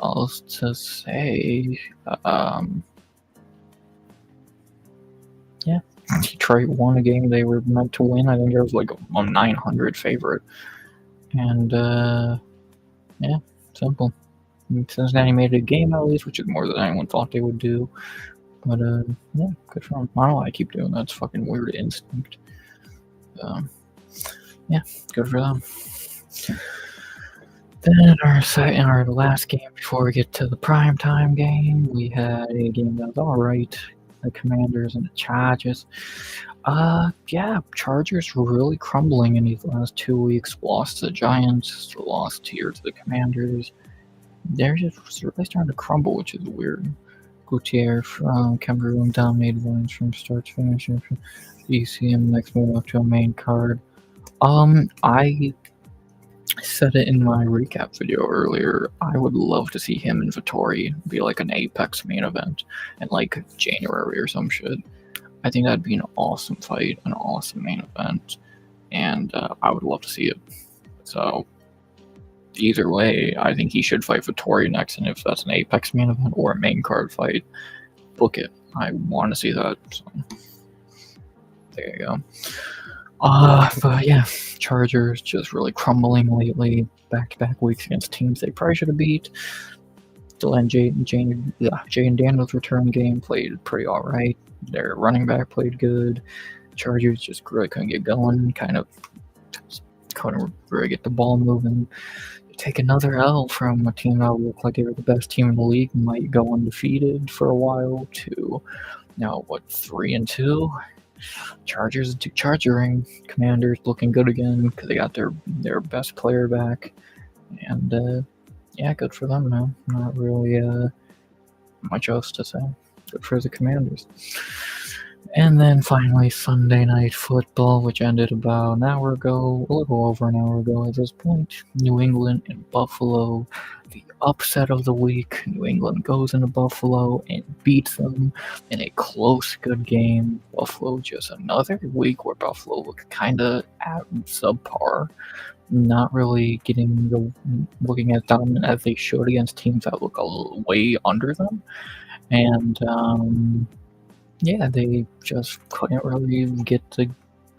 else to say. Yeah, Detroit won a game they were meant to win. I think it was like a 900 favorite. And, yeah, simple. Cincinnati made it a game at least, which is more than anyone thought they would do. But, yeah, good for them. I don't know why I keep doing that. It's fucking weird instinct. Yeah, good for them. Then our last game before we get to the primetime game, we had a game that was alright. The Commanders and the Chargers. Yeah, Chargers really crumbling in these last 2 weeks. Lost to the Giants, lost here to the Commanders. They're just really starting to crumble, which is weird. Gutierrez from Cameroon dominated lines from start to finish. You see him next move up to a main card. I said it in my recap video earlier. I would love to see him and Vittori be like an Apex main event in like January or some shit. I think that'd be an awesome fight, an awesome main event, and I would love to see it. So either way, I think he should fight Vittori next, and if that's an Apex main event or a main card fight, book it. I want to see that. So there you go. But yeah, Chargers just really crumbling lately. Back-to-back weeks against teams they probably should have beat. Jaden Daniels' return game played pretty alright. Their running back played good. Chargers just really couldn't get going. Kind of couldn't really get the ball moving. Take another L from a team that looked like they were the best team in the league. Might go undefeated for a while to now 3-2. Chargers do chargering. Commanders looking good again because they got their best player back, and yeah, good for them, man. Not really much else to say. Good for the Commanders. And then finally, Sunday Night Football, which ended about an hour ago, a little over an hour ago at this point. New England and Buffalo, the upset of the week. New England goes into Buffalo and beats them in a close, good game. Buffalo just another week where Buffalo looked kind of at subpar. Not really looking as dominant as they should against teams that look a little way under them. And, yeah, they just couldn't really get the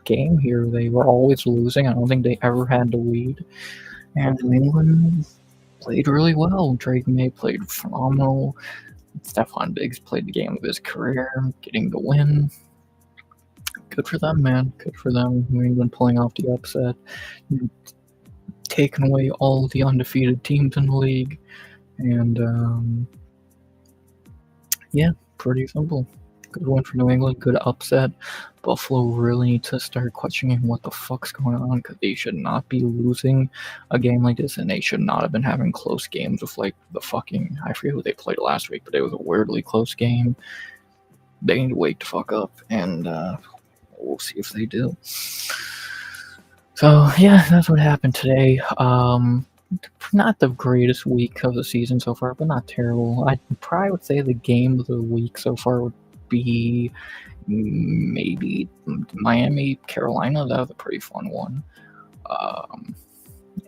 game here. They were always losing. I don't think they ever had the lead. And New England played really well. Drake May played phenomenal. Stephon Diggs played the game of his career, getting the win. Good for them, man. Good for them. New England pulling off the upset. Taking away all the undefeated teams in the league. And, yeah, pretty simple. Good win for New England, good upset. Buffalo really needs to start questioning what the fuck's going on, because they should not be losing a game like this, and they should not have been having close games with like the fucking, I forget who they played last week, but it was a weirdly close game. They need to wake the fuck up, and we'll see if they do. So yeah, that's what happened today. Not the greatest week of the season so far, but not terrible. I probably would say the game of the week so far would be maybe Miami, Carolina. That was a pretty fun one.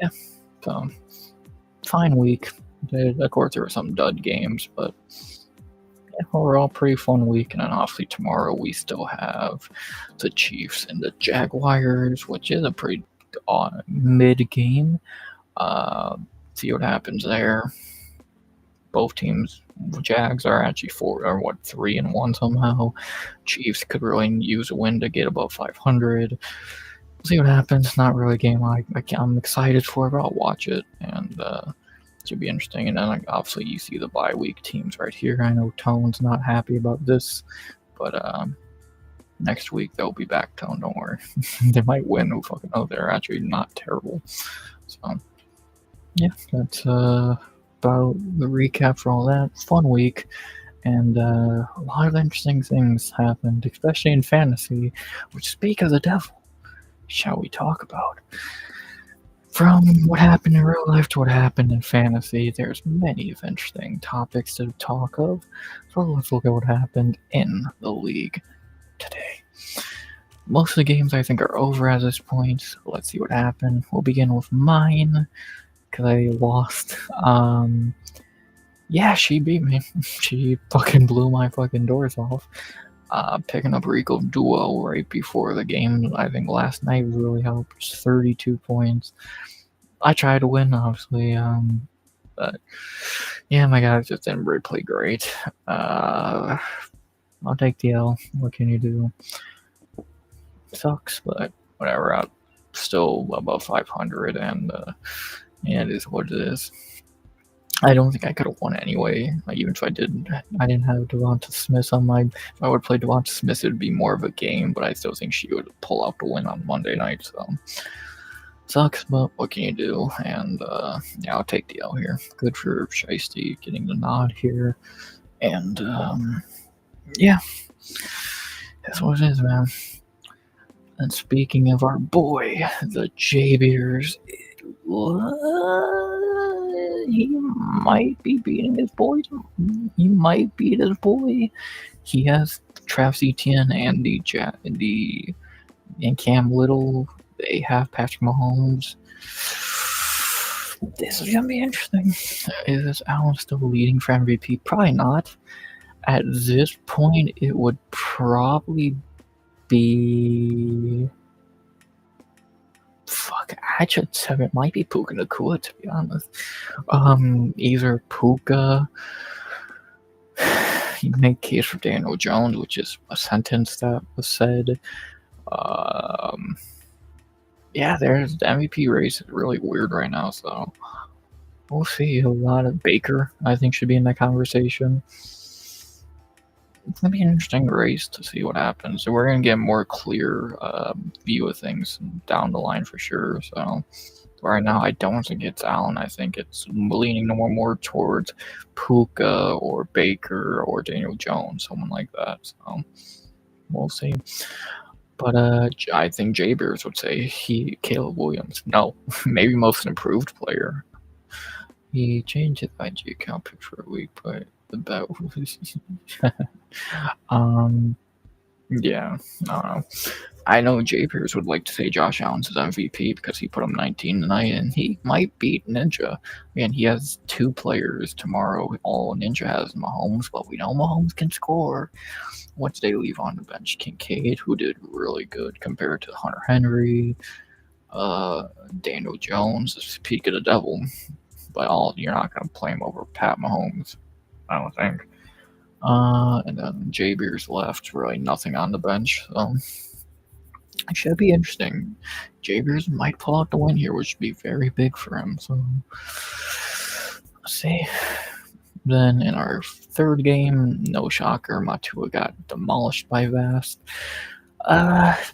Yeah, so fine week. Of course, there were some dud games, but yeah, overall, pretty fun week. And then obviously tomorrow we still have the Chiefs and the Jaguars, which is a pretty mid game. See what happens there. Both teams, Jags are actually 3-1 somehow. Chiefs could really use a win to get above 500. We'll see what happens. Not really a game I'm excited for, but I'll watch it, and it should be interesting. And then obviously you see the bye week teams right here. I know Tone's not happy about this, but next week they'll be back. Tone, don't worry. They might win. Who fucking know? They're actually not terrible. So yeah, that's about the recap for all that. Fun week. And a lot of interesting things happened, especially in fantasy, which, speak of the devil, shall we talk about? From what happened in real life to what happened in fantasy, there's many of interesting topics to talk of. So let's look at what happened in the league today. Most of the games I think are over at this point. So let's see what happened. We'll begin with mine because I lost. Yeah, she beat me. She fucking blew my fucking doors off. Picking up Rico Duo right before the game, I think last night really helped. 32 points. I tried to win, obviously, but yeah, my guys just didn't really play great. I'll take the L. What can you do? Sucks, but whatever. I'm still above 500, and yeah, it is what it is. I don't think I could have won anyway. Like, even if I did, I didn't have Devonta Smith on my. If I would play Devonta Smith, it would be more of a game. But I still think she would pull out the win on Monday night. So sucks, but what can you do? And yeah, I'll take the L here. Good for Shiesty getting the nod here. And yeah, that's what it is, man. And speaking of our boy, the J Beers, he might be beating his boy. He might beat his boy. He has Travis Etienne and and Cam Little. They have Patrick Mahomes. This is gonna be interesting. Is Allen still leading for MVP? Probably not. At this point, it would probably be. Fuck, I should say it might be Puka Nacua, to be honest. Either Puka. You can make a case for Daniel Jones, which is a sentence that was said. Yeah, there's the MVP race is really weird right now, so we'll see. A lot of Baker, I think, should be in that conversation. It's gonna be an interesting race to see what happens. So we're gonna get a more clear view of things down the line for sure. So right now, I don't think it's Allen. I think it's leaning more towards Puka or Baker or Daniel Jones, someone like that. So we'll see. But I think J Bears would say Caleb Williams. No, maybe most improved player. He changed his IG account picture for a week, but the bet was yeah, I don't know. I know J Bears would like to say Josh Allen's his MVP because he put him 19 tonight, and he might beat Ninja. And he has two players tomorrow. All Ninja has Mahomes, but we know Mahomes can score. Once they leave on the bench, Kincaid, who did really good compared to Hunter Henry, Daniel Jones, the peak of the devil. But you're not going to play him over Pat Mahomes, I don't think. And then J Beers left, really nothing on the bench. So it should be interesting. J Beers might pull out the win here, which would be very big for him. So let's see. Then in our third game, no shocker, Matua got demolished by Vast.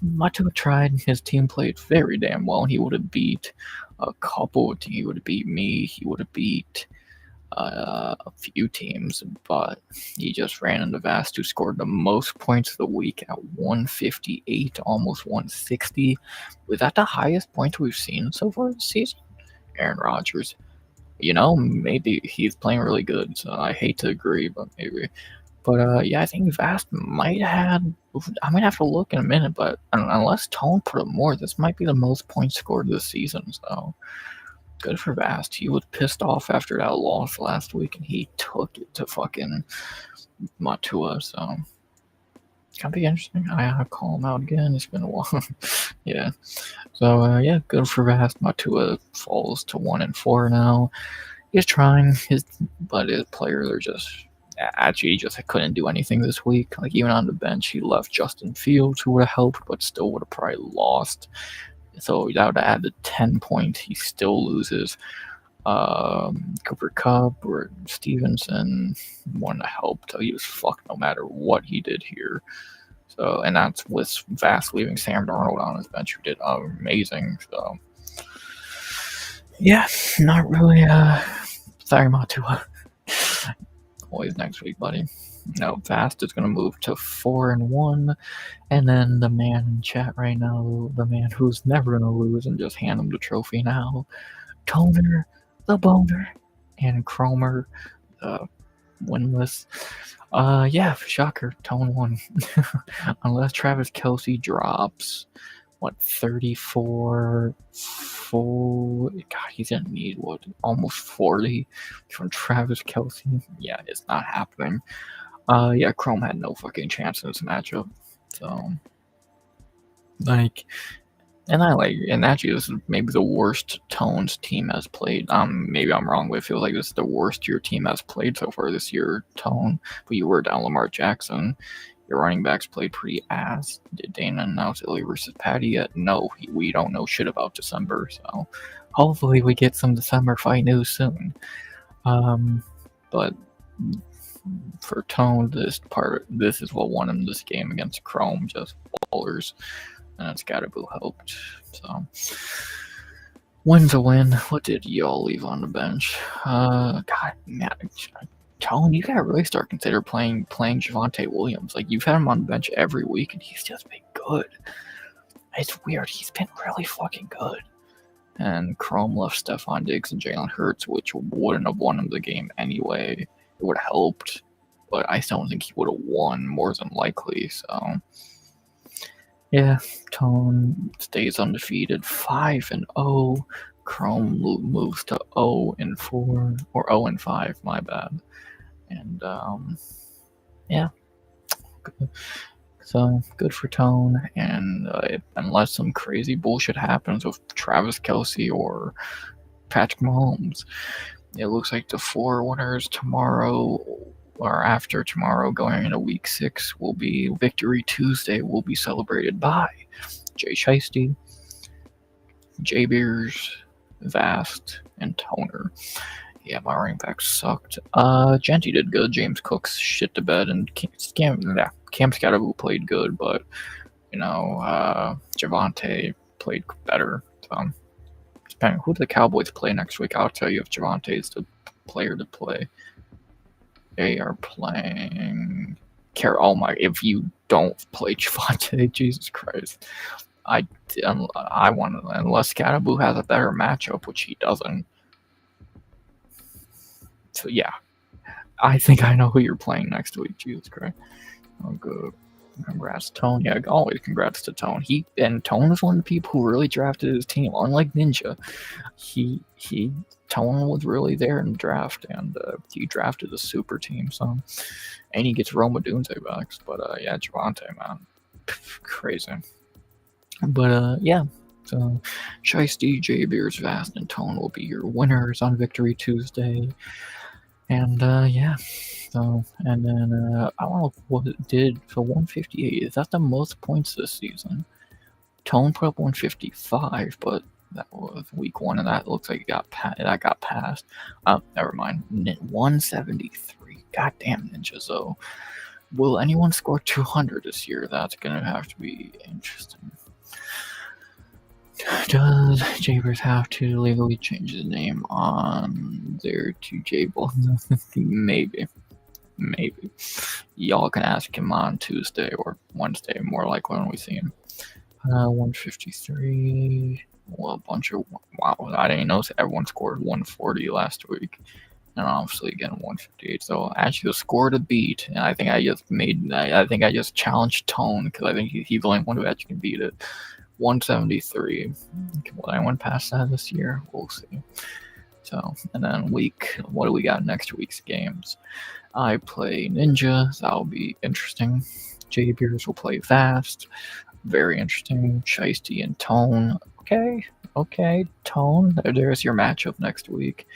Matua tried. His team played very damn well. He would have beat a couple. He would have beat me. He would have beat a few teams, but he just ran into Vast, who scored the most points of the week at 158, almost 160. Was that the highest points we've seen so far this season? Aaron Rodgers. Maybe he's playing really good, so I hate to agree, but maybe. But yeah, I think Vast might have. I might have to look in a minute, but unless Tone put up more, this might be the most points scored this season. So good for Vast. He was pissed off after that loss last week, and he took it to fucking Matua. So it's gonna be interesting. I call him out again. It's been a while. Yeah. So yeah, good for Vast. Matua falls to 1-4 now. He's trying but his players are just actually he just couldn't do anything this week. Like, even on the bench, he left Justin Fields, who would have helped, but still would have probably lost. So that would have added 10 points. He still loses. Cooper Kupp or Stevenson wouldn't have helped. He was fucked no matter what he did here. So, and that's with Vast leaving Sam Darnold on his bench, who did amazing. So yeah, not really sorry, Matua. Always next week, buddy. No, Vast is going to move to 4-1. And then the man in chat right now, the man who's never going to lose and just hand him the trophy now, Toner, the Boner, and Cromer, winless. Yeah, shocker, Tone won. Unless Travis Kelce drops, 34 full. God, he's gonna need almost 40 from Travis Kelce. Yeah, it's not happening. Yeah, Chrome had no fucking chance in this matchup. So, like, and actually, this is maybe the worst Tone's team has played. Maybe I'm wrong, but it feels like this is the worst your team has played so far this year, Tone. But you were down Lamar Jackson. Your running backs played pretty ass. Did Dana announce Illy versus Patty yet? No, we don't know shit about December. So hopefully we get some December fight news soon. But for Tone, this is what won him this game against Chrome, just ballers, and Scatterboo helped. So win's a win. What did y'all leave on the bench? God, man, Tone, you gotta really start consider playing Javonte Williams. Like, you've had him on the bench every week, and he's just been good. It's weird. He's been really fucking good. And Chrome left Stephon Diggs and Jalen Hurts, which wouldn't have won him the game anyway. It would have helped, but I still don't think he would have won, more than likely. So, yeah, Tone stays undefeated, 5-0. Chrome moves to 0-4, or 0-5, my bad. And, yeah. So, good for Tone, and unless some crazy bullshit happens with Travis Kelce or Patrick Mahomes, it looks like the 4 winners tomorrow, or after tomorrow, going into Week 6, will be Victory Tuesday, will be celebrated by Jay Shiesty, Jay Beers, Vast, and Toner. Yeah, my running back sucked. Genty did good. James Cook's shit to bed, and Cam Scatterboo played good, but Javonte played better. So, depending who the Cowboys play next week, I'll tell you if Javonte is the player to play. They are playing. Oh my! If you don't play Javonte, Jesus Christ, I want to, unless Scatterboo has a better matchup, which he doesn't. So yeah, I think I know who you're playing next week. Jesus Christ. Oh, good. Congrats, Tone. Yeah, always congrats to Tone. Tone is one of the people who really drafted his team. Unlike Ninja, Tone was really there in the draft, and he drafted a super team. So, and he gets Roma Dunze backs. But yeah, Javonte, man, crazy. But yeah. So, Shiesty, J Beers, Vast, and Tone will be your winners on Victory Tuesday. And yeah. So, and then I don't know what it did for 158. Is that the most points this season? Tone put up 155, but that was week 1, and that looks like it got passed. Never mind. 173. Goddamn, Ninja. So, will anyone score 200 this year? That's gonna have to be interesting. Does Jabers have to legally change his name on there to Jable? Maybe. Y'all can ask him on Tuesday or Wednesday, more likely when we see him. 153. Well, wow, I didn't notice everyone scored 140 last week. And obviously again 158. So actually the score to beat, and I think I just challenged Tone, because I think he's the only one who actually can beat it. 173. Will anyone pass that this year? We'll see. So, and then what do we got next week's games? I play Ninja. That'll be interesting. J Beers will play Fast. Very interesting. Shiesty and Tone. Okay. Tone. There's your matchup next week.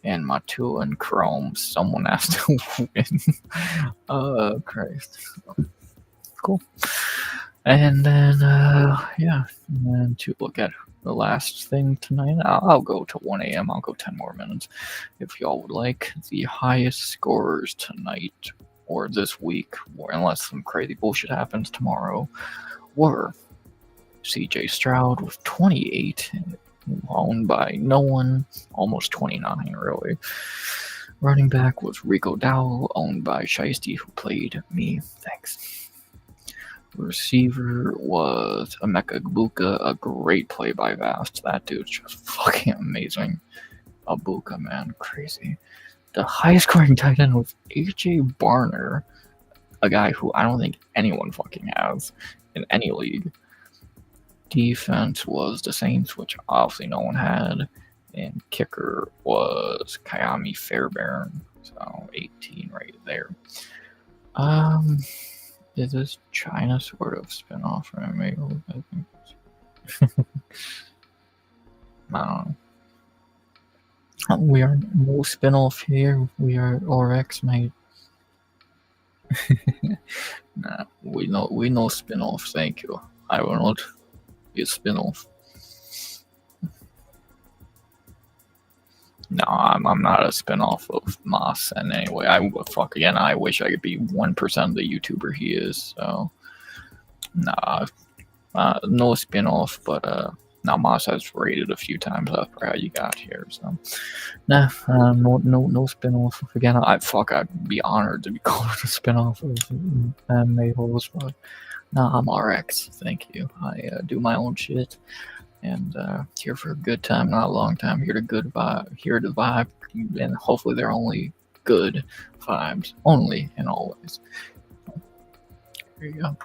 And Matua and Chrome. Someone has to win. Christ. Cool. And then, yeah. And then to look at the last thing tonight, I'll go to 1 a.m. I'll go 10 more minutes if y'all would like. The highest scorers tonight or this week, or unless some crazy bullshit happens tomorrow, were CJ Stroud with 28, owned by no one, almost 29 really. Running back was Rico Dowell, owned by Shiesty, who played me. Thanks. Receiver was Emeka Egbuka, a great play by Vast. That dude's just fucking amazing. Egbuka, man, crazy. The highest scoring tight end was AJ Barner, a guy who I don't think anyone fucking has in any league. Defense was the Saints, which obviously no one had, and kicker was Kayami Fairbairn, so 18 right there. Is this China sort of spinoff from Mabel? I think. I don't know. We are no spinoff here. We are RX, mate. Nah, we know spinoff. Thank you. I will not be a spinoff. No, I'm not a spinoff of Moss. And anyway, I wish I could be 1% of the YouTuber he is. So, nah, no spinoff. But now Moss has rated a few times after how you got here. So, nah, no spinoff. Again, I'd be honored to be called a spinoff of Mabel's. But nah, I'm RX. Thank you. I do my own shit. And here for a good time, not a long time. Here to vibe, and hopefully they're only good vibes, only and always. There you go.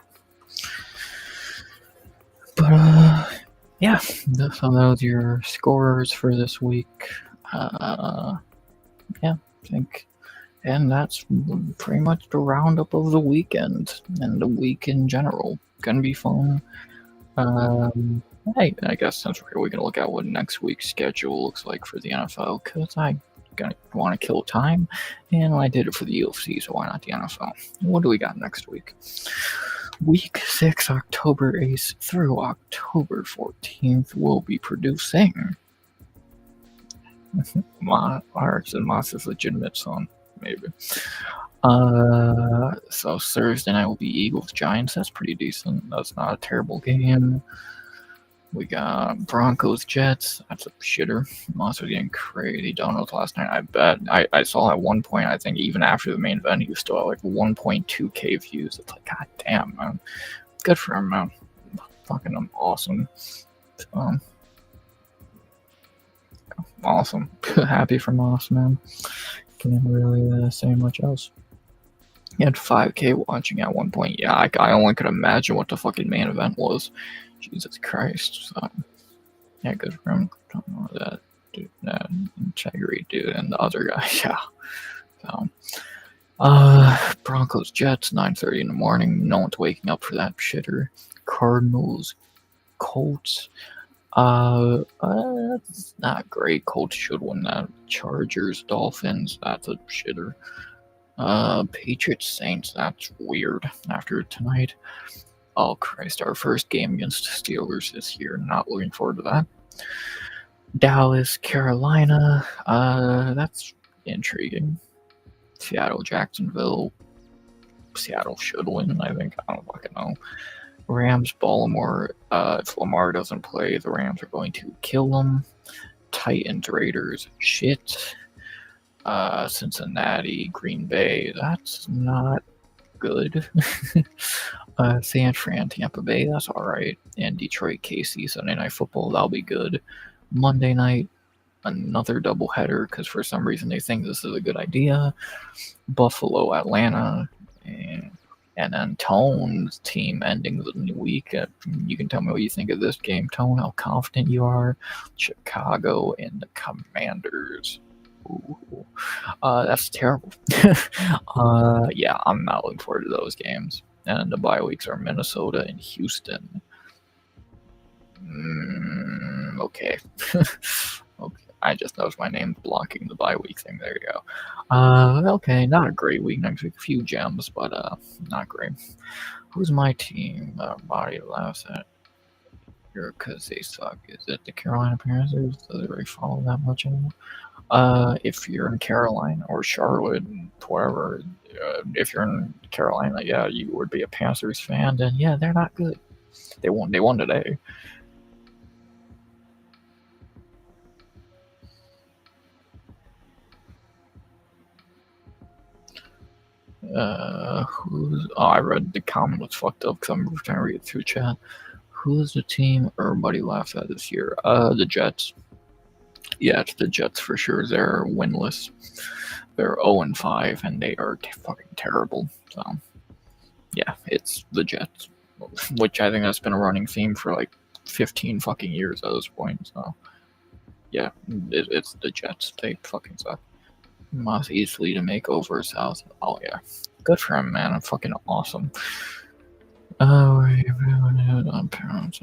But yeah, so those are your scorers for this week. Yeah, I think, and that's pretty much the roundup of the weekend and the week in general. Gonna be fun. Hey, I guess since we're going to look at what next week's schedule looks like for the NFL, because I want to kill time, and I did it for the UFC, so why not the NFL? What do we got next week? Week 6, October 8th through October 14th, we'll be producing Moss's legitimate son, maybe. So Thursday night will be Eagles-Giants. That's pretty decent. That's not a terrible game. We got Broncos-Jets. That's a shitter. Moss was getting crazy donuts last night. I bet. I saw at one point, I think even after the main event, he was still at like 1.2k views. It's like, god damn, man. Good for him, man. Fucking awesome. Awesome. Happy for Moss, man. Can't really say much else. He had 5k watching at one point. Yeah, I only could imagine what the fucking main event was. Jesus Christ. So, yeah, good for him. Don't know that dude, that integrity dude, and the other guy. Yeah. So, Broncos Jets 9:30 in the morning. No one's waking up for that shitter. Cardinals Colts. That's not great. Colts should win that. Chargers Dolphins. That's a shitter. Patriots Saints. That's weird. After tonight. Oh Christ, our first game against Steelers this year. Not looking forward to that. Dallas, Carolina. That's intriguing. Seattle, Jacksonville. Seattle should win, I think. I don't fucking know. Rams, Baltimore. If Lamar doesn't play, the Rams are going to kill them. Titans, Raiders. Shit. Cincinnati, Green Bay. That's not good. San Fran, Tampa Bay, that's alright. And Detroit, KC, Sunday Night Football, that'll be good. Monday night, another doubleheader, because for some reason they think this is a good idea. Buffalo, Atlanta, and then Tone's team ending the new week. You can tell me what you think of this game, Tone, how confident you are. Chicago and the Commanders. Ooh. That's terrible. Yeah, I'm not looking forward to those games. And the bye weeks are Minnesota and Houston. Okay. Okay. I just noticed my name blocking the bye week thing. There you go. Okay, not a great week next week. A few gems, but not great. Who's my team? Body laughs at here because they suck. Is it the Carolina Panthers? Does it really follow that much anymore? If you're in Carolina or Charlotte, wherever, if you're in Carolina, yeah, you would be a Panthers fan. And yeah, they're not good. They won today. I read the comment was fucked up because I'm trying to read it through chat. Who's the team everybody laughs at this year? The Jets. Yeah, it's the Jets for sure. They're winless. They're 0-5 and they are fucking terrible. So, yeah, it's the Jets, which I think that's been a running theme for like 15 fucking years at this point. So, yeah, it's the Jets. They fucking suck. Most easily to make over South. Oh yeah, good for him, man. I'm fucking awesome. Oh, on parents.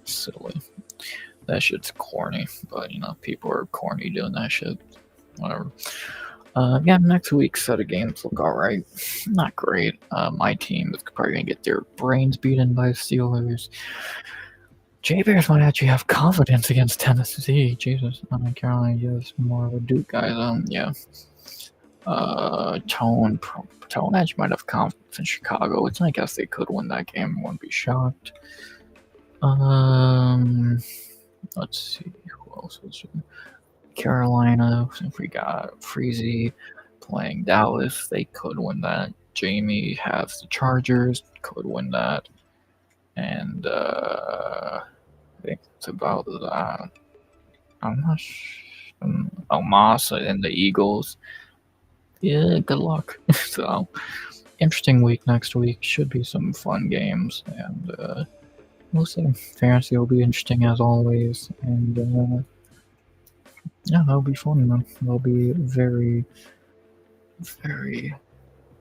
Silly. That shit's corny, but people are corny doing that shit. Whatever. Yeah, next week's set of games look alright. Not great. My team is probably gonna get their brains beaten by Steelers. J-Bears might actually have confidence against Tennessee. Jesus. Carolina is more of a Duke guy, though. Yeah. Tone actually might have confidence in Chicago, which I guess they could win that game. I wouldn't be shocked. Let's see. Who else was there? Carolina. If we got Freezy playing Dallas, they could win that. Jamie has the Chargers, could win that. And I think it's about that. I'm not sure. Moss and the Eagles. Yeah, good luck. So, interesting week next week. Should be some fun games. And we'll see. Fantasy will be interesting as always. And yeah, that'll be fun, man. That'll be very, very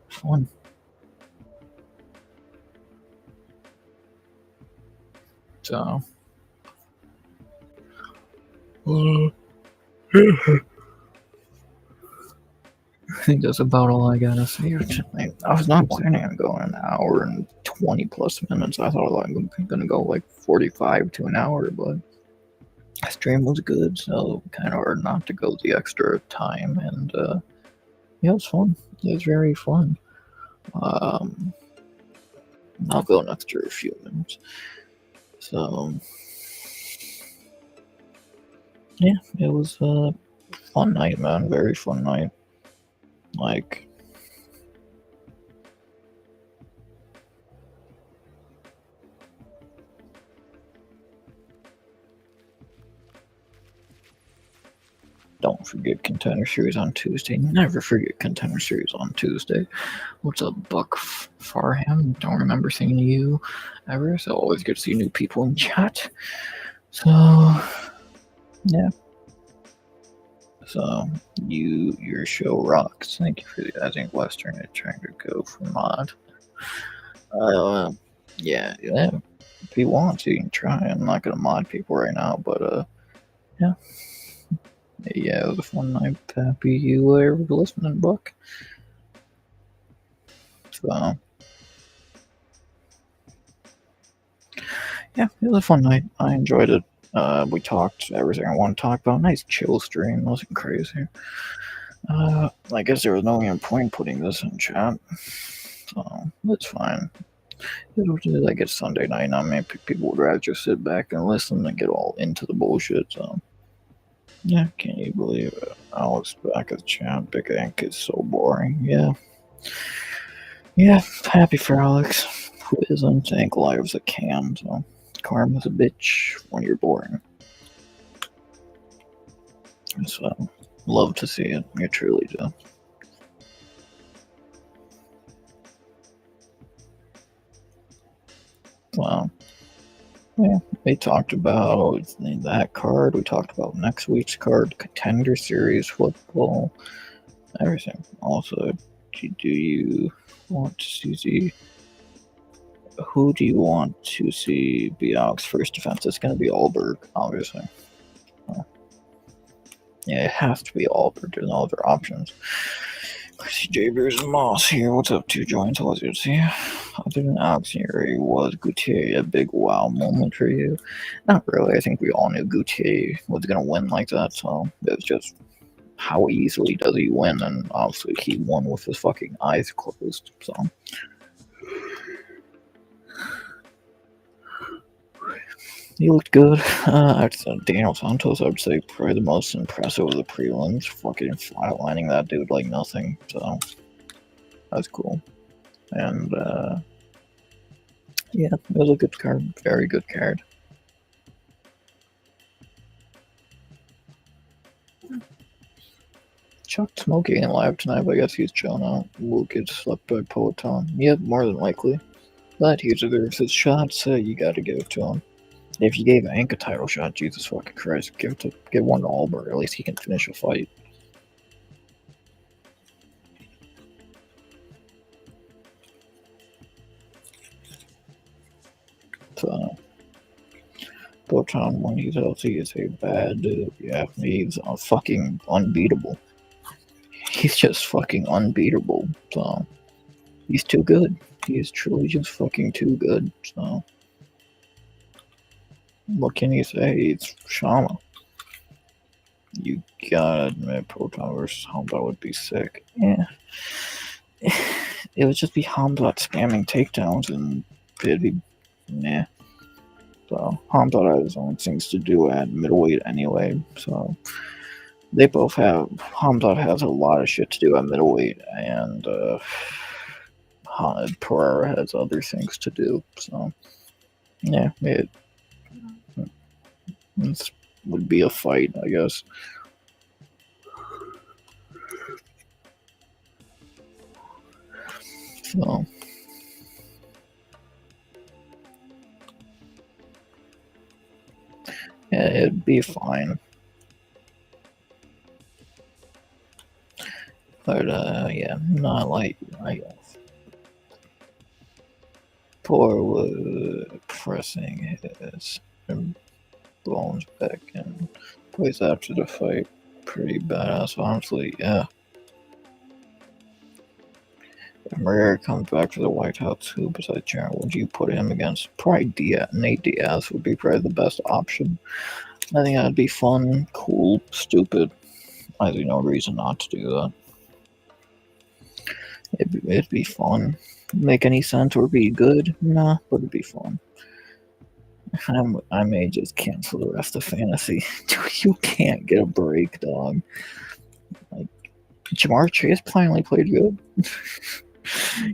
fun. So, I think that's about all I gotta say tonight. I was not planning on going an hour and 20 plus minutes. I thought I was gonna go like 45 to an hour, but the stream was good, so kind of hard not to go the extra time. And yeah, it was fun. It was very fun. I'll go an extra few minutes. So yeah, it was a fun night, man. Very fun night. Like, don't forget Contender Series on Tuesday. Never forget Contender Series on Tuesday. What's up, Buck Farham? Don't remember seeing you ever, so always good to see new people in chat. So, yeah. So, your show rocks. Thank you for the. I think Western is trying to go for mod. Yeah. If he wants, he can try. I'm not gonna mod people right now, but yeah. Yeah, it was a fun night. Happy you were listening, Buck. So, yeah, it was a fun night. I enjoyed it. We talked everything I want to talk about. Nice chill stream. Nothing crazy. I guess there was no even point putting this in chat. So, that's fine. I guess Sunday night, I mean, people would rather just sit back and listen than get all into the bullshit. So, yeah, can you believe it? Alex back at the chat. Big Ink is so boring. Yeah. Yeah, happy for Alex. Who isn't? Ink lives a can, so karma's a bitch when you're boring. So, love to see it. You truly do. Well, yeah, we talked about that card. We talked about next week's card, Contender Series football, everything. Also, do you want to see who do you want to see be Alex first defense? It's going to be Allberg, obviously. Yeah, it has to be Allberg. There's no other options. I see J-Bears and Moss here. What's up, two joints? Always good to see you. Other than Alex here, was Gutierrez a big wow moment for you? Not really. I think we all knew Gutierrez was going to win like that, so it was just how easily does he win? And obviously he won with his fucking eyes closed, so. He looked good. I'd say Daniel Santos, I'd say probably the most impressive of the prelims. Fucking flatlining that dude like nothing. So that's cool. And yeah, it was a good card. Very good card. Chuck Smokey in live tonight, but I guess he's chilling out. Will get slept by Peloton. Yep, more than likely. But he deserves his shot, so you gotta give it to him. If you gave Hank a title shot, Jesus fucking Christ, give one to Albert. At least he can finish a fight. So, Peloton, when he's healthy, is a bad dude. Yeah, he's fucking unbeatable. He's just fucking unbeatable. So, he's too good. He is truly just fucking too good. So, what can you say? It's Shama. You gotta admit, Proton versus Hamza would be sick. Yeah. It would just be Hamza spamming takedowns and it'd be. Nah. So, Hamza has his own things to do at middleweight anyway. So, they both have. Hamza has a lot of shit to do at middleweight, and Pereira has other things to do. So, yeah, it would be a fight, I guess. So, yeah, it'd be fine. But, yeah, not like, I guess. Forward pressing his bones back and plays after the fight. Pretty badass, honestly, yeah. If Maria comes back to the White House, who besides Sharon would you put him against? Probably Diaz. Nate Diaz would be probably the best option. I think that'd be fun, cool, stupid. I see no reason not to do that. It'd be fun. Make any sense or be good? Nah, but it'd be fun. I may just cancel the rest of fantasy. You can't get a break, dog. Like, Jamar Chase finally played good.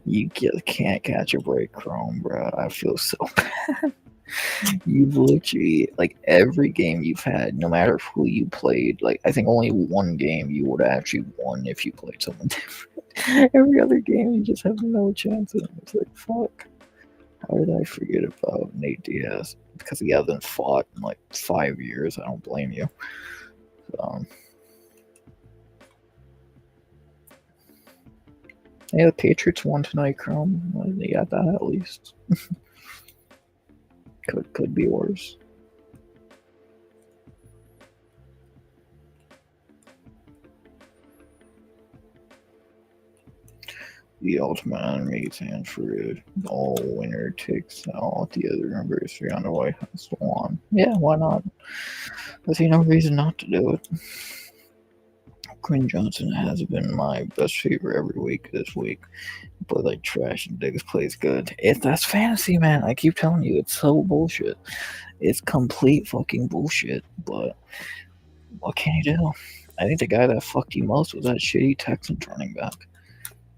You can't catch a break, Chrome, bro. I feel so bad. You've literally, like, every game you've had, no matter who you played, like, I think only one game you would have actually won if you played someone different. Every other game you just have no chance. And it's like, fuck. How did I forget about Nate Diaz? Because he hasn't fought in like 5 years. I don't blame you. Yeah, the Patriots won tonight, Chrome. They got that at least. could be worse. The ultimate enemy Sanford. All winner takes all the other anniversary on the White House lawn. Yeah, why not? I see no reason not to do it. Quinn Johnson has been my best favorite every week this week. But like trash and Diggs plays good. That's fantasy, man. I keep telling you, it's so bullshit. It's complete fucking bullshit. But what can you do? I think the guy that fucked you most was that shitty Texans running back.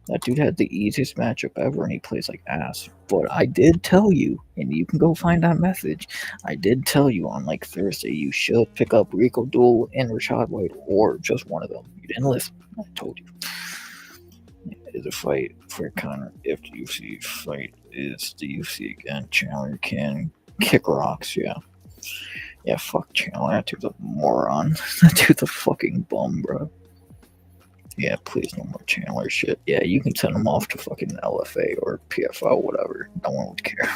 That dude had the easiest matchup ever, and he plays like ass. But I did tell you, and you can go find that message. I did tell you on like Thursday you should pick up Rico Duel and Rashad White, or just one of them. You didn't listen. I told you. It is a fight for Connor. If the UFC fight is the UFC again, Chandler can kick rocks. Yeah. Fuck Chandler. That dude's a moron. That dude's a fucking bum, bro. Yeah, please no more Chandler shit. Yeah, you can send him off to fucking LFA or PFL, whatever. No one would care.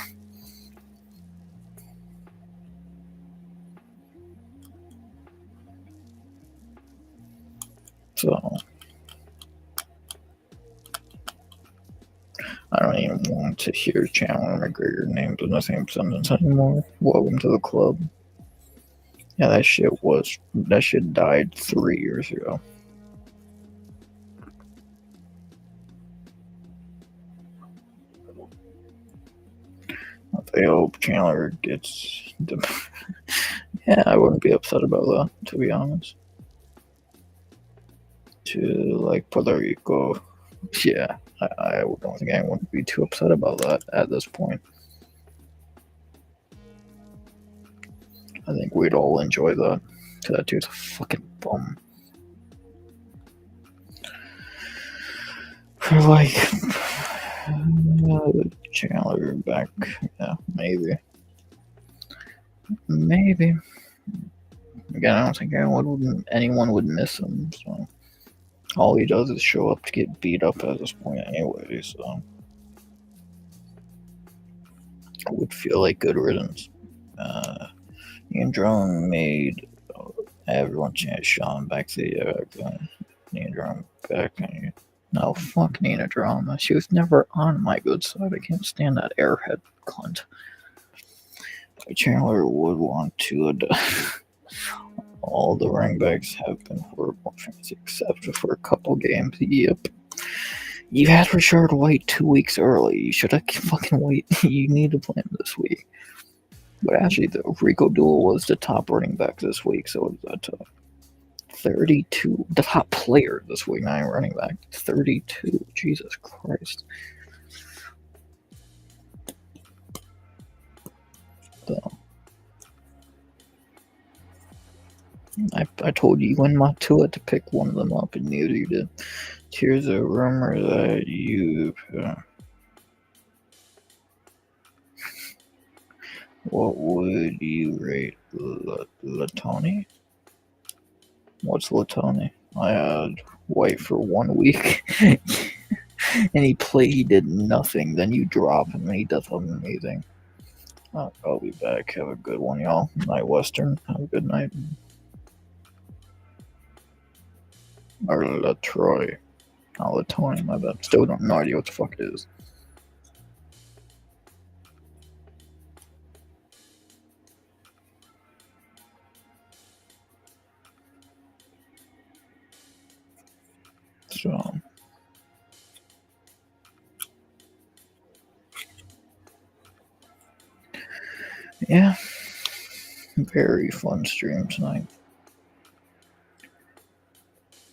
So, I don't even want to hear Chandler and McGregor names in the same sentence anymore. Welcome to the club. Yeah, that shit died 3 years ago. I hope Chandler gets the. Yeah, I wouldn't be upset about that, to be honest. To like Puerto Rico, yeah, I don't think anyone would be too upset about that at this point. I think we'd all enjoy that. That dude's a fucking bum. For like Chandler back, yeah, maybe. Again, I don't think anyone would miss him. So all he does is show up to get beat up at this point, anyway. So it would feel like good riddance. Ian Drone made everyone chant Sean back to the Ian Drone back. No, fuck Nina Drama. She was never on my good side. I can't stand that airhead cunt. Chandler would want to. All the running backs have been horrible fantasy except for a couple games. Yep. You had Rashard White 2 weeks early. You should have fucking wait. You need to play him this week. But actually, the Rico Duel was the top running back this week, so it was that tough. 32. The top player this week, not running back. 32. Jesus Christ. So, I told you when Matua to pick one of them up, and neither you did. Here's a rumor that you. What would you rate Latoni? What's Latoni? I had White for 1 week, and he did nothing. Then you drop him, and he does something amazing. I'll be back. Have a good one, y'all. Night Western. Have a good night. Or LaTroy. Oh, Latoni, my bad. Still don't know idea what the fuck it is. So, yeah, very fun stream tonight.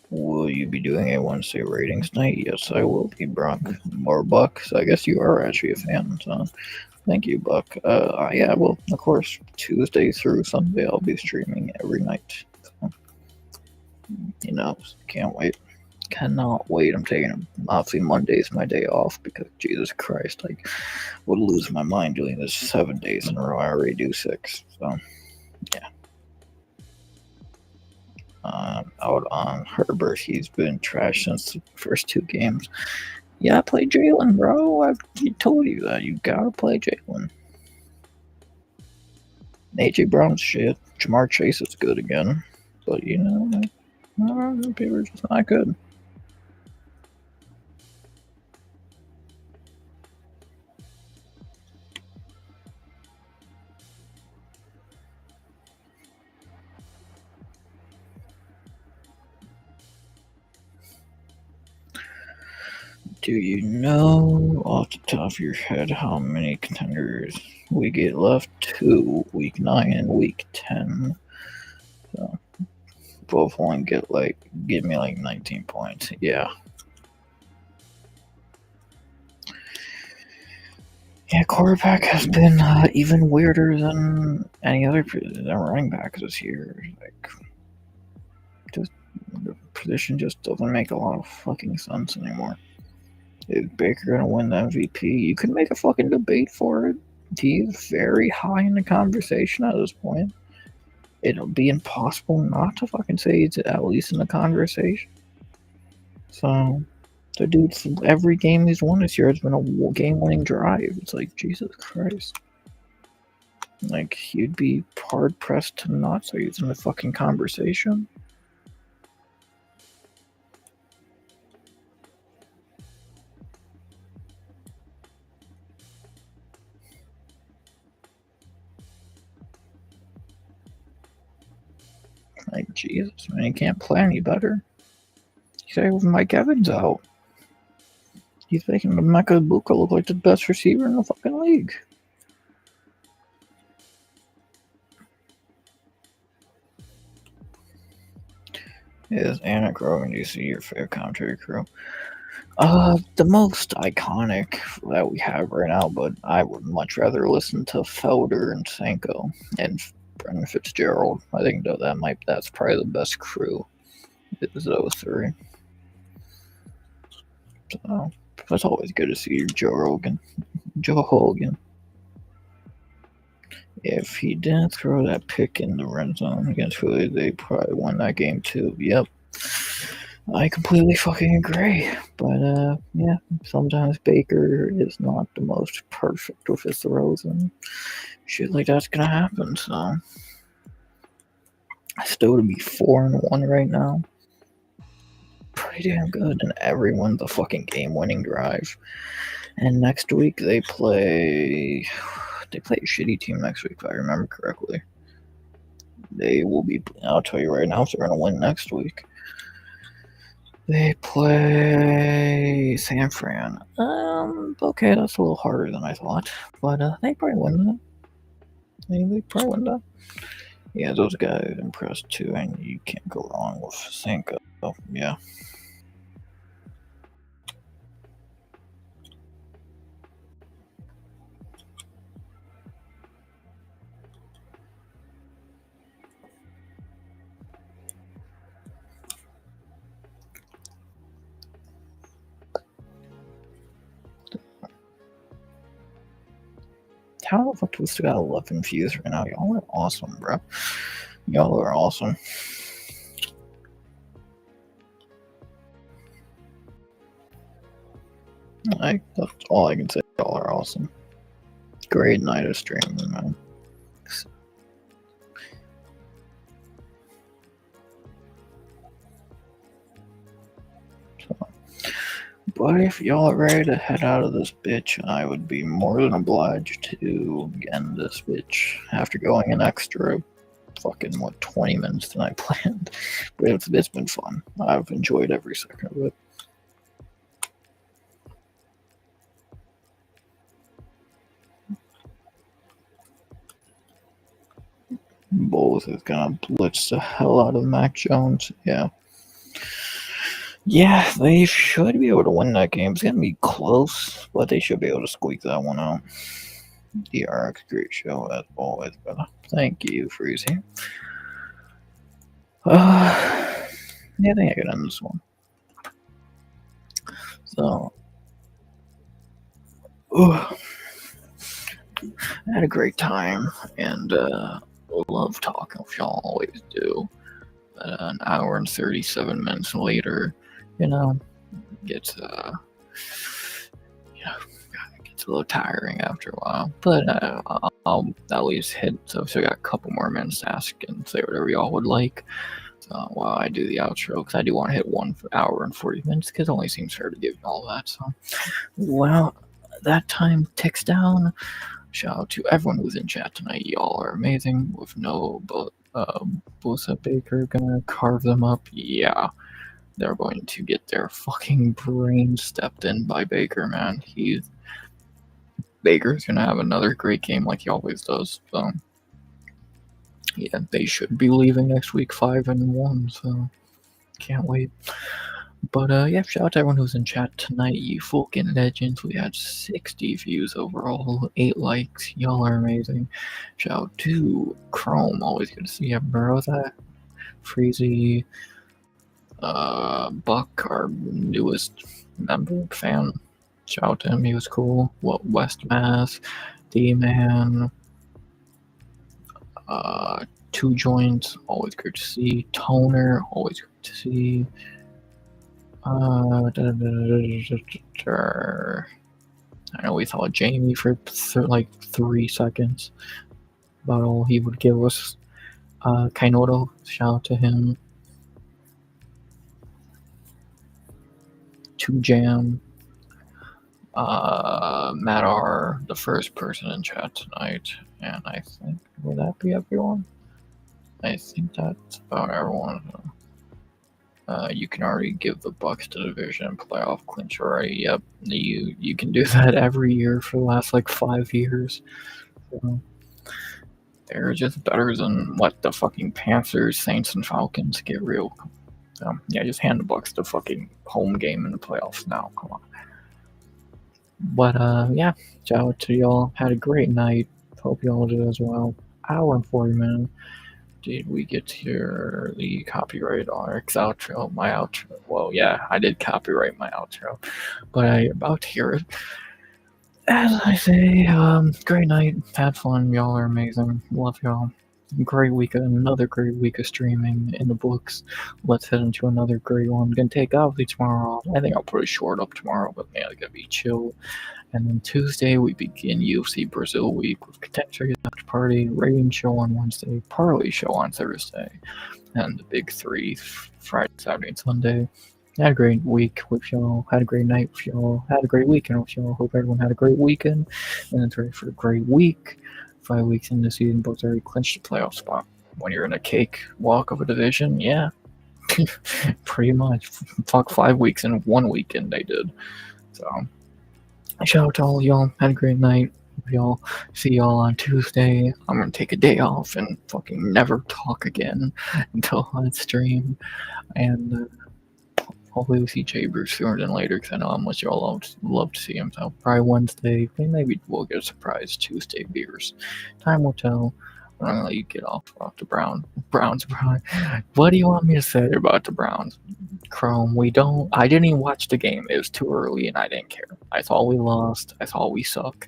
Will you be doing a Wednesday ratings night? Yes, I will be, Brock. More Buck. So I guess you are actually a fan. So thank you, Buck. Yeah, well, of course, Tuesday through Sunday I'll be streaming every night. So, can't wait. Cannot wait. I'm taking obviously Monday's my day off because Jesus Christ, I would lose my mind doing this 7 days in a row. I already do 6, so yeah. Out on Herbert, he's been trash since the first 2 games. Yeah, play Jalen, bro. I told you that. You gotta play Jalen. AJ Brown's shit. Jamar Chase is good again, but people are just not good. Do you know off the top of your head how many contenders we get left? 2, week 9 and week 10. So both only give me 19 points. Yeah. Yeah, quarterback has been even weirder than any other running back this year. The position just doesn't make a lot of fucking sense anymore. Is Baker gonna win the MVP? You could make a fucking debate for it. He's very high in the conversation at this point. It'll be impossible not to fucking say he's at least in the conversation. So, the dude's every game he's won this year has been a game-winning drive. It's like, Jesus Christ. You'd be hard-pressed to not say he's in the fucking conversation. Jesus, man, he can't play any better. He's with Mike Evans out. He's making Emeka Egbuka look like the best receiver in the fucking league. is Anna Crow and you see your favorite commentary crew? The most iconic that we have right now, but I would much rather listen to Felder and Sanko and Brendan Fitzgerald. I think that's probably the best crew. Is those three. So it's always good to see Joe Hogan. If he didn't throw that pick in the red zone against Philly, they probably won that game too. Yep. I completely fucking agree. But yeah, sometimes Baker is not the most perfect with his throws, and shit like that's gonna happen. So still to be 4-1 right now. Pretty damn good, and everyone's a fucking game-winning drive. And next week they play a shitty team next week, if I remember correctly. They will be. I'll tell you right now, if they're gonna win next week. They play San Fran. Okay, that's a little harder than I thought, but they probably win that. They probably win that. Yeah, those guys impressed too, and you can't go wrong with Sanko. Yeah. How the fuck do we still got 11 views right now? Y'all are awesome, bro. Y'all are awesome. That's all I can say. Y'all are awesome. Great night of streaming, man. But if y'all are ready to head out of this bitch, I would be more than obliged to end this bitch after going an extra fucking 20 minutes than I planned. But it's been fun. I've enjoyed every second of it. Bulls is gonna blitz the hell out of Mac Jones. Yeah. Yeah, they should be able to win that game. It's gonna be close, but they should be able to squeak that one out. DRX, great show as always, brother. Thank you, Freezy. Yeah, I think I can end this one. So, I had a great time, and love talking with y'all, always do. But an hour and 37 minutes later, gets gets a little tiring after a while. But I'll at least hit. So I got a couple more minutes to ask and say whatever y'all would like. So while I do the outro, because I do want to hit 1 hour and 40 minutes, because it only seems fair to give all that. So, well, that time ticks down. Shout out to everyone who's in chat tonight. Y'all are amazing. With no Bosa Baker gonna carve them up. Yeah, they're going to get their fucking brain stepped in by Baker, man. Baker's gonna have another great game like he always does. So yeah, they should be leaving next week 5-1. So can't wait. But yeah, shout out to everyone who's in chat tonight. You fucking legends. We had 60 views overall, 8 likes. Y'all are amazing. Shout out to Chrome. Always good to see you, bro. That Freezy, Buck, our newest member fan. Shout out to him. He was cool. West Mass, D-Man, Two Joints. Always good to see. Toner. Always good to see. I know we thought Jamie for like 3 seconds about all he would give us. Kainoto, shout out to him. 2Jam, Matt R, the first person in chat tonight, and I think, would that be everyone? I think that's about everyone. You can already give the Bucks the division playoff clinch already. Yep, you can do that every year for the last like 5 years. So, they're just better than what the fucking Panthers, Saints, and Falcons. Get real. So yeah, just hand the Bucks the fucking home game in the playoffs now. Come on. But yeah, shout out to y'all. Had a great night. Hope y'all did as well. Hour and 40 minutes. Did we get to hear the copyright RX outro? My outro. Well, yeah, I did copyright my outro, but I'm about to hear it. As I say, great night. Had fun. Y'all are amazing. Love y'all. Great week. Another great week of streaming in the books. Let's head into another great one. Gonna take obviously tomorrow off. I think I'll put a short up tomorrow, but man, it's gonna be chill. And then Tuesday we begin UFC Brazil week with Contenders After Party, Rating Show on Wednesday, Parlay Show on Thursday, and the Big Three Friday, Saturday, and Sunday. Had a great week with y'all. Had a great night with y'all. Had a great weekend with y'all. Hope everyone had a great weekend and it's ready for a great week. 5 weeks into the season, both already clinched a playoff spot. When you're in a cake walk of a division, yeah, pretty much. Fuck 5 weeks in 1 weekend they did. So shout out to all y'all. Had a great night. Y'all see y'all on Tuesday. I'm gonna take a day off and fucking never talk again until I stream. And hopefully we see Jay Bruce sooner than later because I know how much y'all love to see him. So probably Wednesday. Maybe we'll get a surprise Tuesday beers. Time will tell. I'm gonna let you get off the Browns. What do you want me to say about the Browns? Chrome, I didn't even watch the game. It was too early and I didn't care. I thought we lost. I thought we suck.